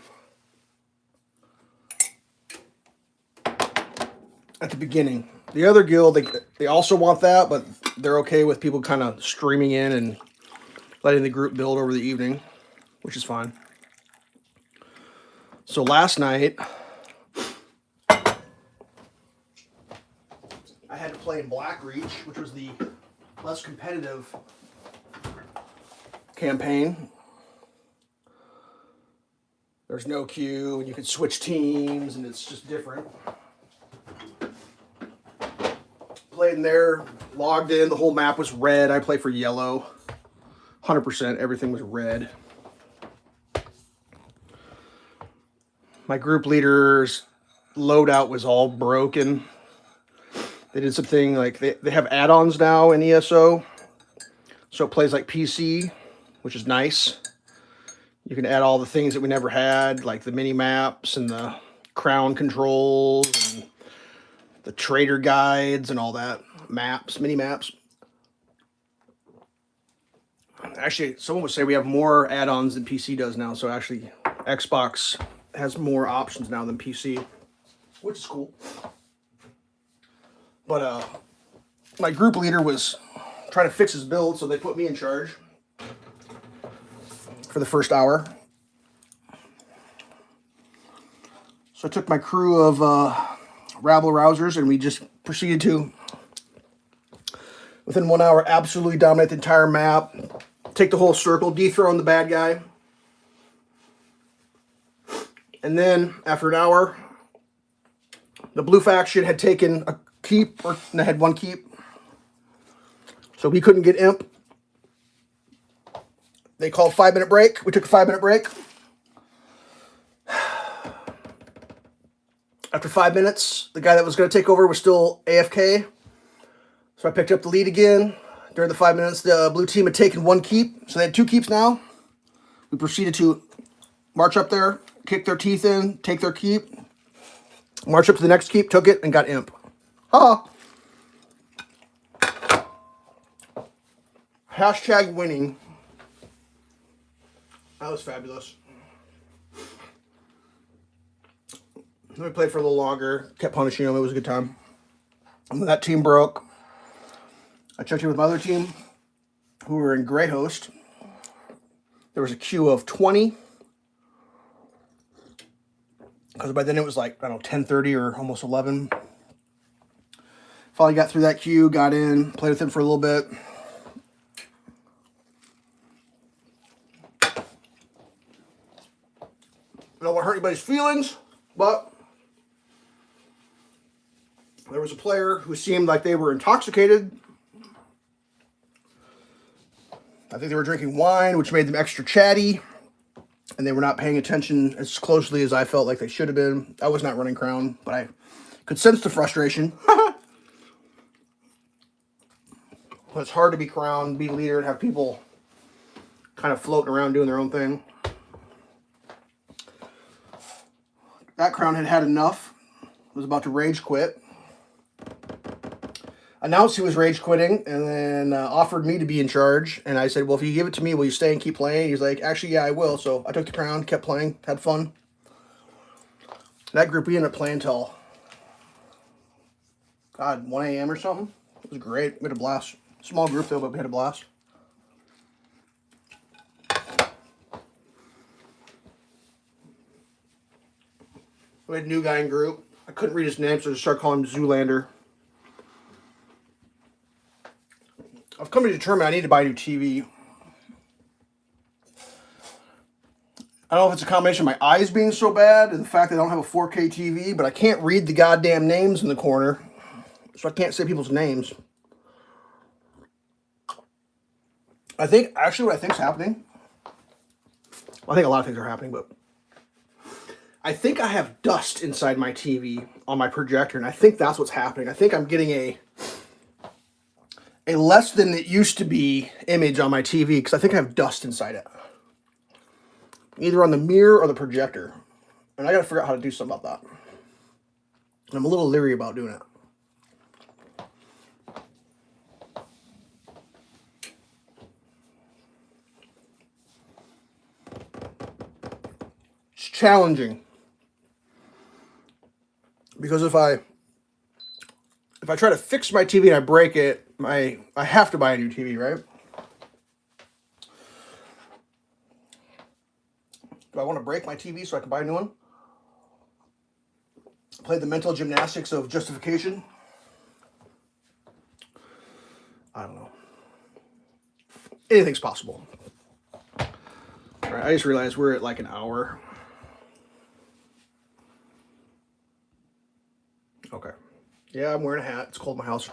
at the beginning. The other guild, they also want that, but they're okay with people kind of streaming in and letting the group build over the evening, which is fine. So last night, I had to play in Black Reach, which was the less competitive campaign. There's no queue, and you can switch teams, and it's just different. Played in there, logged in, the whole map was red. I played for yellow. 100%, everything was red. My group leader's loadout was all broken. They did something like, they have add-ons now in ESO. So it plays like PC, which is nice. You can add all the things that we never had, like the mini maps and the crown controls and the trader guides and all that. Maps, mini maps. Actually, someone would say we have more add-ons than PC does now. So actually, Xbox has more options now than PC, which is cool. But my group leader was trying to fix his build, so they put me in charge for the first hour. So I took my crew of rabble-rousers, and we just proceeded to, within 1 hour, absolutely dominate the entire map, take the whole circle, dethrone the bad guy. And then, after an hour, the blue faction had taken a keep, or they had 1 keep. So we couldn't get imp. They called 5-minute break. We took a 5-minute break. After 5 minutes, the guy that was going to take over was still AFK. So I picked up the lead again. During the 5 minutes, the blue team had taken 1 keep. So they had 2 keeps now. We proceeded to march up there, kick their teeth in, take their keep, march up to the next keep, took it, and got imp. Ha! Hashtag winning. That was fabulous. Then we played for a little longer, kept punishing them. It was a good time. And when that team broke, I checked in with my other team, who were in Grey Host. There was a queue of 20. Because by then it was like, I don't know, 10:30 or almost 11. Finally got through that queue, got in, played with him for a little bit. I don't want to hurt anybody's feelings, but There was a player who seemed like they were intoxicated. I think they were drinking wine, which made them extra chatty. And they were not paying attention as closely as I felt like they should have been. I was not running Crown, but I could sense the frustration. It's hard to be Crown, be leader, and have people kind of floating around doing their own thing. That Crown had had enough. Was about to rage quit. Announced he was rage quitting, and then offered me to be in charge. And I said, well, if you give it to me, will you stay and keep playing? He's like, actually, yeah, I will. So I took the Crown, kept playing, had fun. That group, we ended up playing till, God, 1 a.m. or something. It was great. We had a blast. Small group, though, but we had a blast. We had a new guy in group. I couldn't read his name, so I just started calling him Zoolander. I've come to determine I need to buy a new TV. I don't know if it's a combination of my eyes being so bad and the fact that I don't have a 4K TV, but I can't read the goddamn names in the corner, so I can't say people's names. I think, actually what I think is happening, well, I think a lot of things are happening, but I think I have dust inside my TV on my projector, and I think that's what's happening. I think I'm getting a less than it used to be image on my TV because I think I have dust inside it. Either on the mirror or the projector. And I gotta figure out how to do something about that. And I'm a little leery about doing it. It's challenging. Because if I try to fix my TV and I break it, I have to buy a new TV, right? Do I want to break my TV so I can buy a new one? Play the mental gymnastics of justification? I don't know. Anything's possible. All right, I just realized we're at like an hour. Okay. Yeah, I'm wearing a hat. It's cold in my house.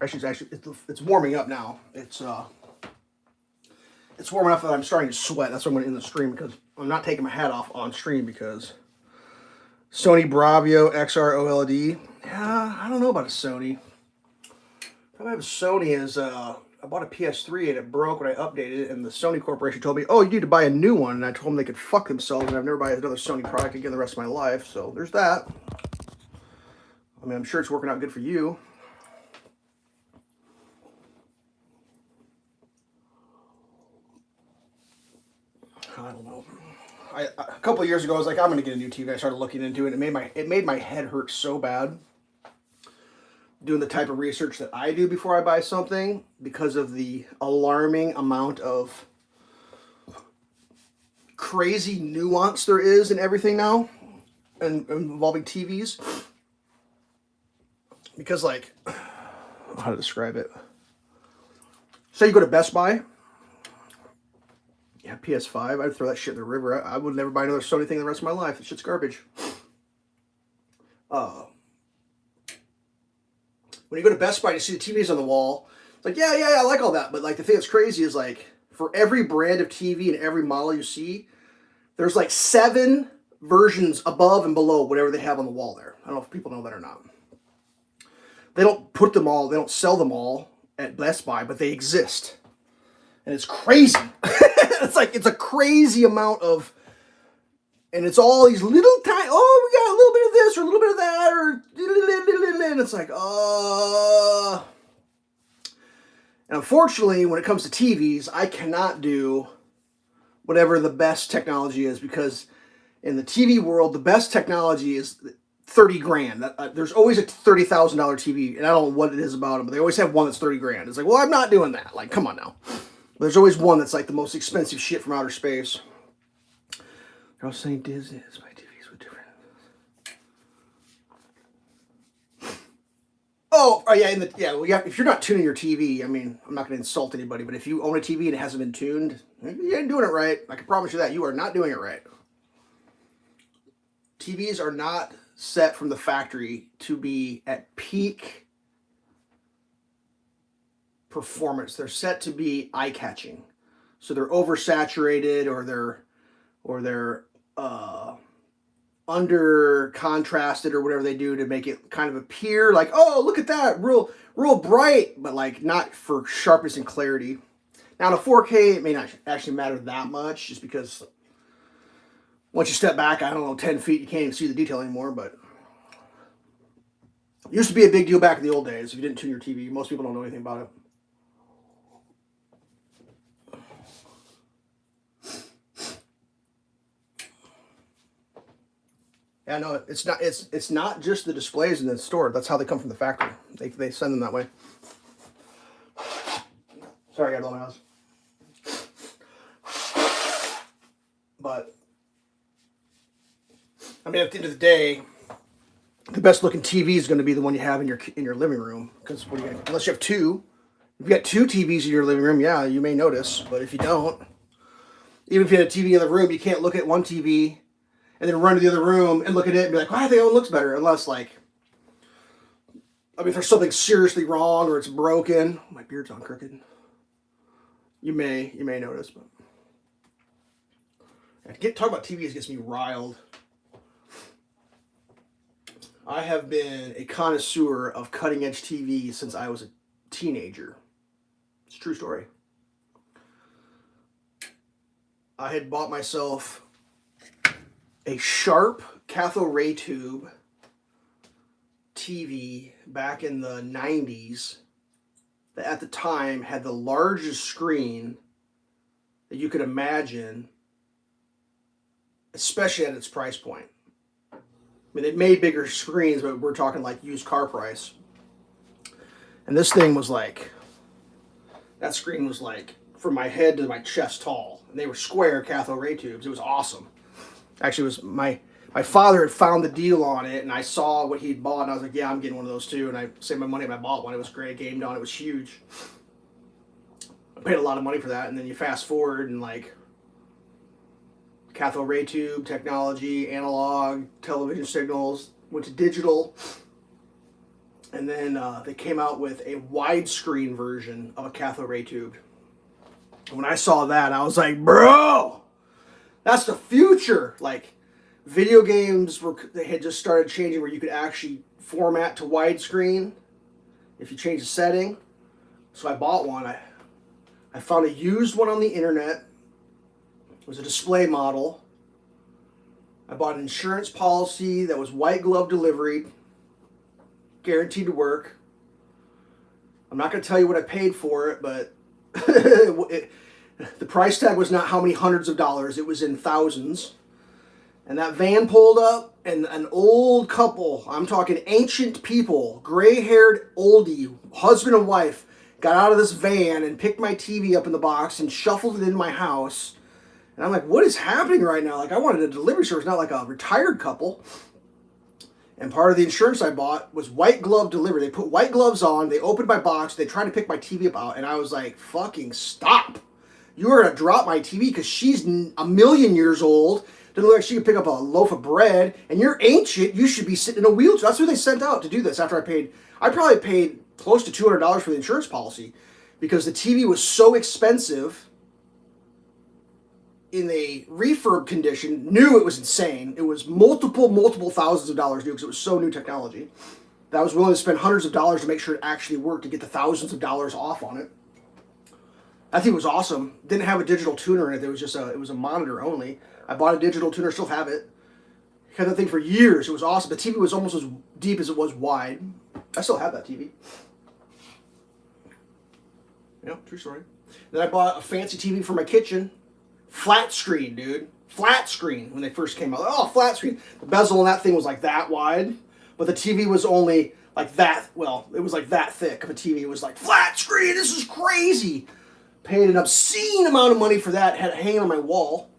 Actually, it's warming up now. It's warm enough that I'm starting to sweat. That's why I'm going to end the stream because I'm not taking my hat off on stream because Sony Bravio XR OLED. Yeah, I don't know about a Sony. If I have a Sony is I bought a PS3 and it broke when I updated it, and the Sony Corporation told me, "Oh, you need to buy a new one." And I told them they could fuck themselves, and I've never buy another Sony product again the rest of my life. So there's that. I mean, I'm sure it's working out good for you. I don't know. A couple of years ago, I was like, I'm going to get a new TV. I started looking into it. It made my head hurt so bad doing the type of research that I do before I buy something because of the alarming amount of crazy nuance there is in everything now and involving TVs. Because, like, how to describe it? Say you go to Best Buy. Yeah, PS5. I'd throw that shit in the river. I would never buy another Sony thing the rest of my life. That shit's garbage. When you go to Best Buy, you see the TVs on the wall. It's like, yeah, I like all that. But, like, the thing that's crazy is, like, for every brand of TV and every model you see, there's, like, 7 versions above and below whatever they have on the wall there. I don't know if people know that or not. They don't put them all, they don't sell them all at Best Buy, but they exist. And it's crazy. It's a crazy amount of, and it's all these little tiny, we got a little bit of this or a little bit of that, or, and it's like, And unfortunately, when it comes to TVs, I cannot do whatever the best technology is, because in the TV world, the best technology is 30 grand. There's always a $30,000 TV, and I don't know what it is about them, but they always have one that's 30 grand. It's like, well, I'm not doing that. Like, come on now. There's always one that's like the most expensive shit from outer space. They're all saying Disney is my TVs with different. If you're not tuning your TV, I mean, I'm not going to insult anybody, but if you own a TV and it hasn't been tuned, you ain't doing it right. I can promise you that. You are not doing it right. TVs are not set from the factory to be at peak performance. They're set to be eye-catching. So they're oversaturated or they're under contrasted or whatever they do to make it kind of appear like, oh, look at that, real bright, but like not for sharpness and clarity. Now in a 4K, it may not actually matter that much, just because once you step back, I don't know, 10 feet, you can't even see the detail anymore. But it used to be a big deal back in the old days if you didn't tune your TV. Most people don't know anything about it. Yeah, no, it's not just the displays in the store. That's how they come from the factory. They send them that way. Sorry, I got blow my nose. But I mean, at the end of the day, the best looking TV is going to be the one you have in your living room. Because unless you have two, if you got two TVs in your living room, yeah, you may notice. But if you don't, even if you had a TV in the room, you can't look at one TV and then run to the other room and look at it and be like, "Wow, I think it looks better." Unless, like, I mean, if there's something seriously wrong or it's broken, my beard's on crooked. You may notice, but talk about TVs gets me riled. I have been a connoisseur of cutting edge TVs since I was a teenager. It's a true story. I had bought myself a Sharp cathode ray tube TV back in the 90s that at the time had the largest screen that you could imagine, especially at its price point. I mean, they made bigger screens, but we're talking like used car price. And this thing was like, that screen was like from my head to my chest tall. And they were square cathode ray tubes. It was awesome. Actually, it was my father had found the deal on it, and I saw what he'd bought, and I was like, yeah, I'm getting one of those too. And I saved my money and I bought one. It was great, gamed on. It was huge. I paid a lot of money for that. And then you fast forward and like cathode ray tube technology, analog television signals, went to digital, and then they came out with a widescreen version of a cathode ray tube. And when I saw that, I was like, bro, that's the future. Like, video games they had just started changing where you could actually format to widescreen if you change the setting. So I bought one. I found a used one on the internet. It was a display model. I bought an insurance policy that was white glove delivery, guaranteed to work. I'm not going to tell you what I paid for it, but the price tag was not how many hundreds of dollars. It was in thousands. And that van pulled up, and an old couple, I'm talking ancient people, gray-haired oldie, husband and wife, got out of this van and picked my TV up in the box and shuffled it into my house. And I'm like, what is happening right now? Like, I wanted a delivery service, not like a retired couple. And part of the insurance I bought was white glove delivery. They put white gloves on, they opened my box, they tried to pick my TV up out, and I was like, fucking stop. You are going to drop my TV because she's a million years old. Doesn't look like she could pick up a loaf of bread, and you're ancient. You should be sitting in a wheelchair. That's who they sent out to do this after I probably paid close to $200 for the insurance policy because the TV was so expensive in a refurb condition. New, it was insane. It was multiple thousands of dollars new because it was so new technology that I was willing to spend hundreds of dollars to make sure it actually worked to get the thousands of dollars off on it. I think it was awesome. Didn't have a digital tuner in it. It was just it was a monitor only. I bought a digital tuner, still have it. Had that thing for years. It was awesome. The TV was almost as deep as it was wide. I still have that TV. Yeah, true story. Then I bought a fancy TV for my kitchen. Flat screen, dude. Flat screen when they first came out. Oh, flat screen. The bezel on that thing was like that wide, but the TV was only like that. Well, it was like that thick of a TV. It was like, flat screen, this is crazy. Paid an obscene amount of money for that. Had it hanging on my wall.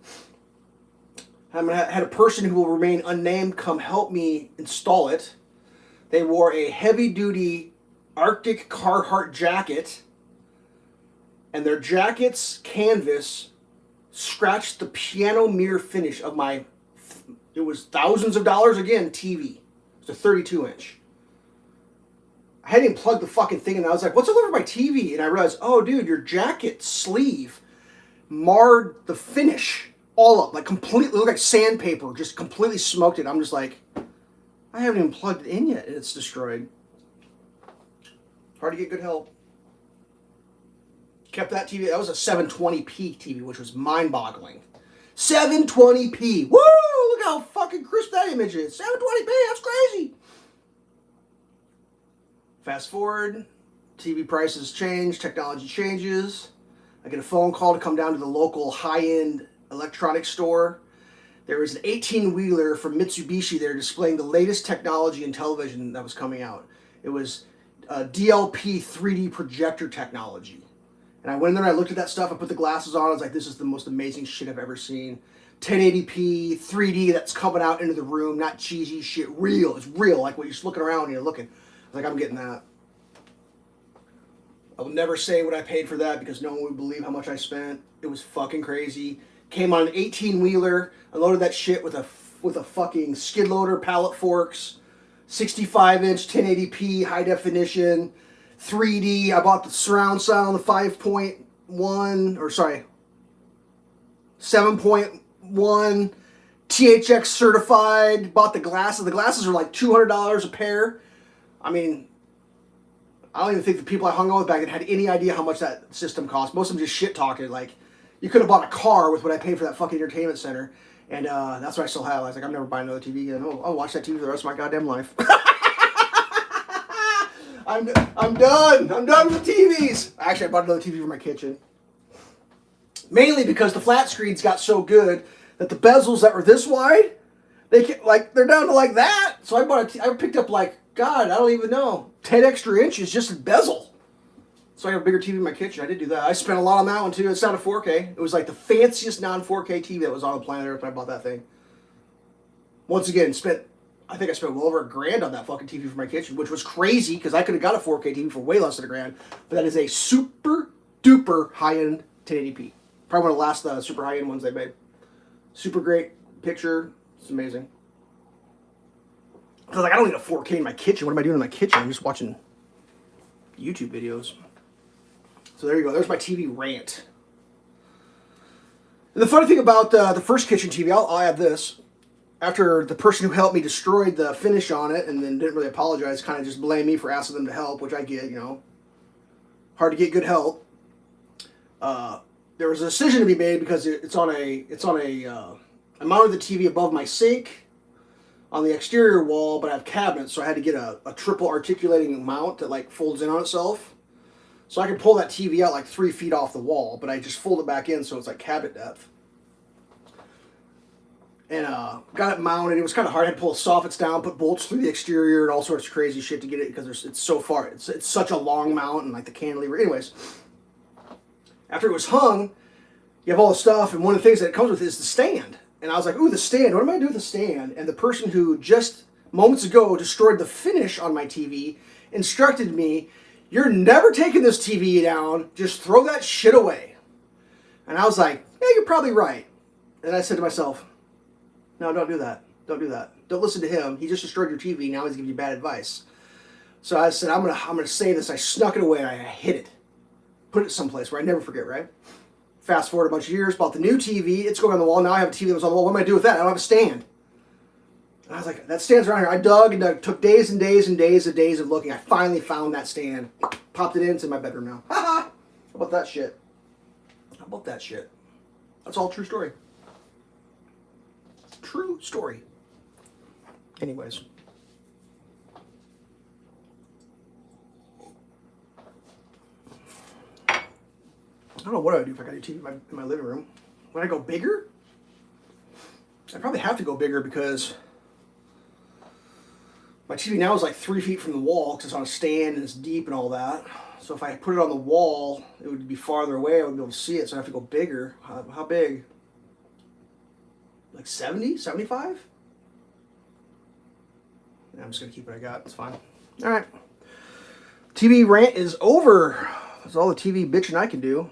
Had a person who will remain unnamed come help me install it. They wore a heavy-duty Arctic Carhartt jacket, and their jacket's canvas scratched the piano mirror finish of my, it was thousands of dollars again, TV. It's a 32-inch. I hadn't even plugged the fucking thing in. I was like, what's all over my TV? And I realized, oh, dude, your jacket sleeve marred the finish all up. Like, completely, looked like sandpaper. Just completely smoked it. I'm just like, I haven't even plugged it in yet, and it's destroyed. Hard to get good help. Kept that TV. That was a 720p TV, which was mind-boggling. 720p. Woo! Look how fucking crisp that image is. 720p. That's crazy. Fast forward. TV prices change. Technology changes. I get a phone call to come down to the local high-end electronics store. There was an 18-wheeler from Mitsubishi there displaying the latest technology in television that was coming out. It was DLP 3D projector technology. And I went in there and I looked at that stuff. I put the glasses on. I was like, this is the most amazing shit I've ever seen. 1080p, 3D that's coming out into the room. Not cheesy shit. Real. It's real. Like when you're just looking around and you're looking. I was like, I'm getting that. I will never say what I paid for that because no one would believe how much I spent. It was fucking crazy. Came on an 18-wheeler. I loaded that shit with a fucking skid loader, pallet forks, 65-inch 1080p high definition, 3D. I bought the surround sound, the 5.1, or sorry, 7.1, THX certified. Bought the glasses. The glasses are like $200 a pair. I mean, I don't even think the people I hung out with back then had any idea how much that system cost. Most of them just shit talking. Like, you could have bought a car with what I paid for that fucking entertainment center. And that's what I still have. I was like, I'm never buying another TV again. I'll watch that TV for the rest of my goddamn life. I'm done. I'm done with TVs. Actually, I bought another TV for my kitchen. Mainly because the flat screens got so good that the bezels that were this wide, they're down to like that. So I picked up like, God, I don't even know, 10 extra inches just in bezel. So I have a bigger TV in my kitchen. I did do that. I spent a lot on that one too. It's not a 4K. It was like the fanciest non-4K TV that was on the planet Earth when I bought that thing. Once again, I think I spent well over $1,000 on that fucking TV for my kitchen, which was crazy because I could have got a 4K TV for way less than $1,000. But that is a super duper high-end 1080p. Probably one of the last super high-end ones they made. Super great picture. It's amazing. I was like, I don't need a 4K in my kitchen. What am I doing in my kitchen? I'm just watching YouTube videos. So there you go. There's my TV rant. And the funny thing about the first kitchen TV, I'll add this. After the person who helped me destroyed the finish on it and then didn't really apologize, kind of just blamed me for asking them to help, which I get, you know. Hard to get good help. There was a decision to be made because I mounted the TV above my sink on the exterior wall, but I have cabinets, so I had to get a triple articulating mount that like folds in on itself. So I can pull that TV out like 3 feet off the wall, but I just fold it back in so it's like cabinet depth. And got it mounted. It was kind of hard. I had to pull the soffits down, put bolts through the exterior and all sorts of crazy shit to get it because it's so far. It's such a long mount and like the cantilever. Anyways, after it was hung, you have all the stuff, and one of the things that it comes with is the stand. And I was like, ooh, the stand. What am I going to do with the stand? And the person who just moments ago destroyed the finish on my TV instructed me, you're never taking this TV down. Just throw that shit away. And I was like, yeah, you're probably right. And I said to myself, no, don't do that. Don't do that. Don't listen to him. He just destroyed your TV. Now he's giving you bad advice. So I said, I'm gonna say this. I snuck it away and I hid it. Put it someplace where I never forget, right? Fast forward a bunch of years, bought the new TV. It's going on the wall. Now I have a TV that was on the wall. What am I going to do with that? I don't have a stand. And I was like, that stand's around here. I dug and dug. Took days and days and days and days of looking. I finally found that stand. Popped it in. It's in my bedroom now. Ha ha! How about that shit? How about that shit? That's all true story. True story. Anyways. I don't know what I would do if I got a TV in my living room. Would I go bigger? I'd probably have to go bigger because my TV now is like 3 feet from the wall because it's on a stand and it's deep and all that. So if I put it on the wall, it would be farther away. I wouldn't be able to see it, so I have to go bigger. How big? Like 70? 75? Yeah, I'm just going to keep what I got. It's fine. All right. TV rant is over. That's all the TV bitching I can do.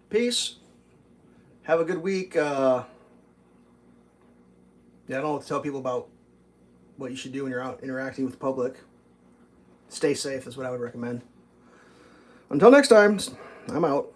Peace. Have a good week. Yeah, I don't know what to tell people about what you should do when you're out interacting with the public. Stay safe is what I would recommend. Until next time, I'm out.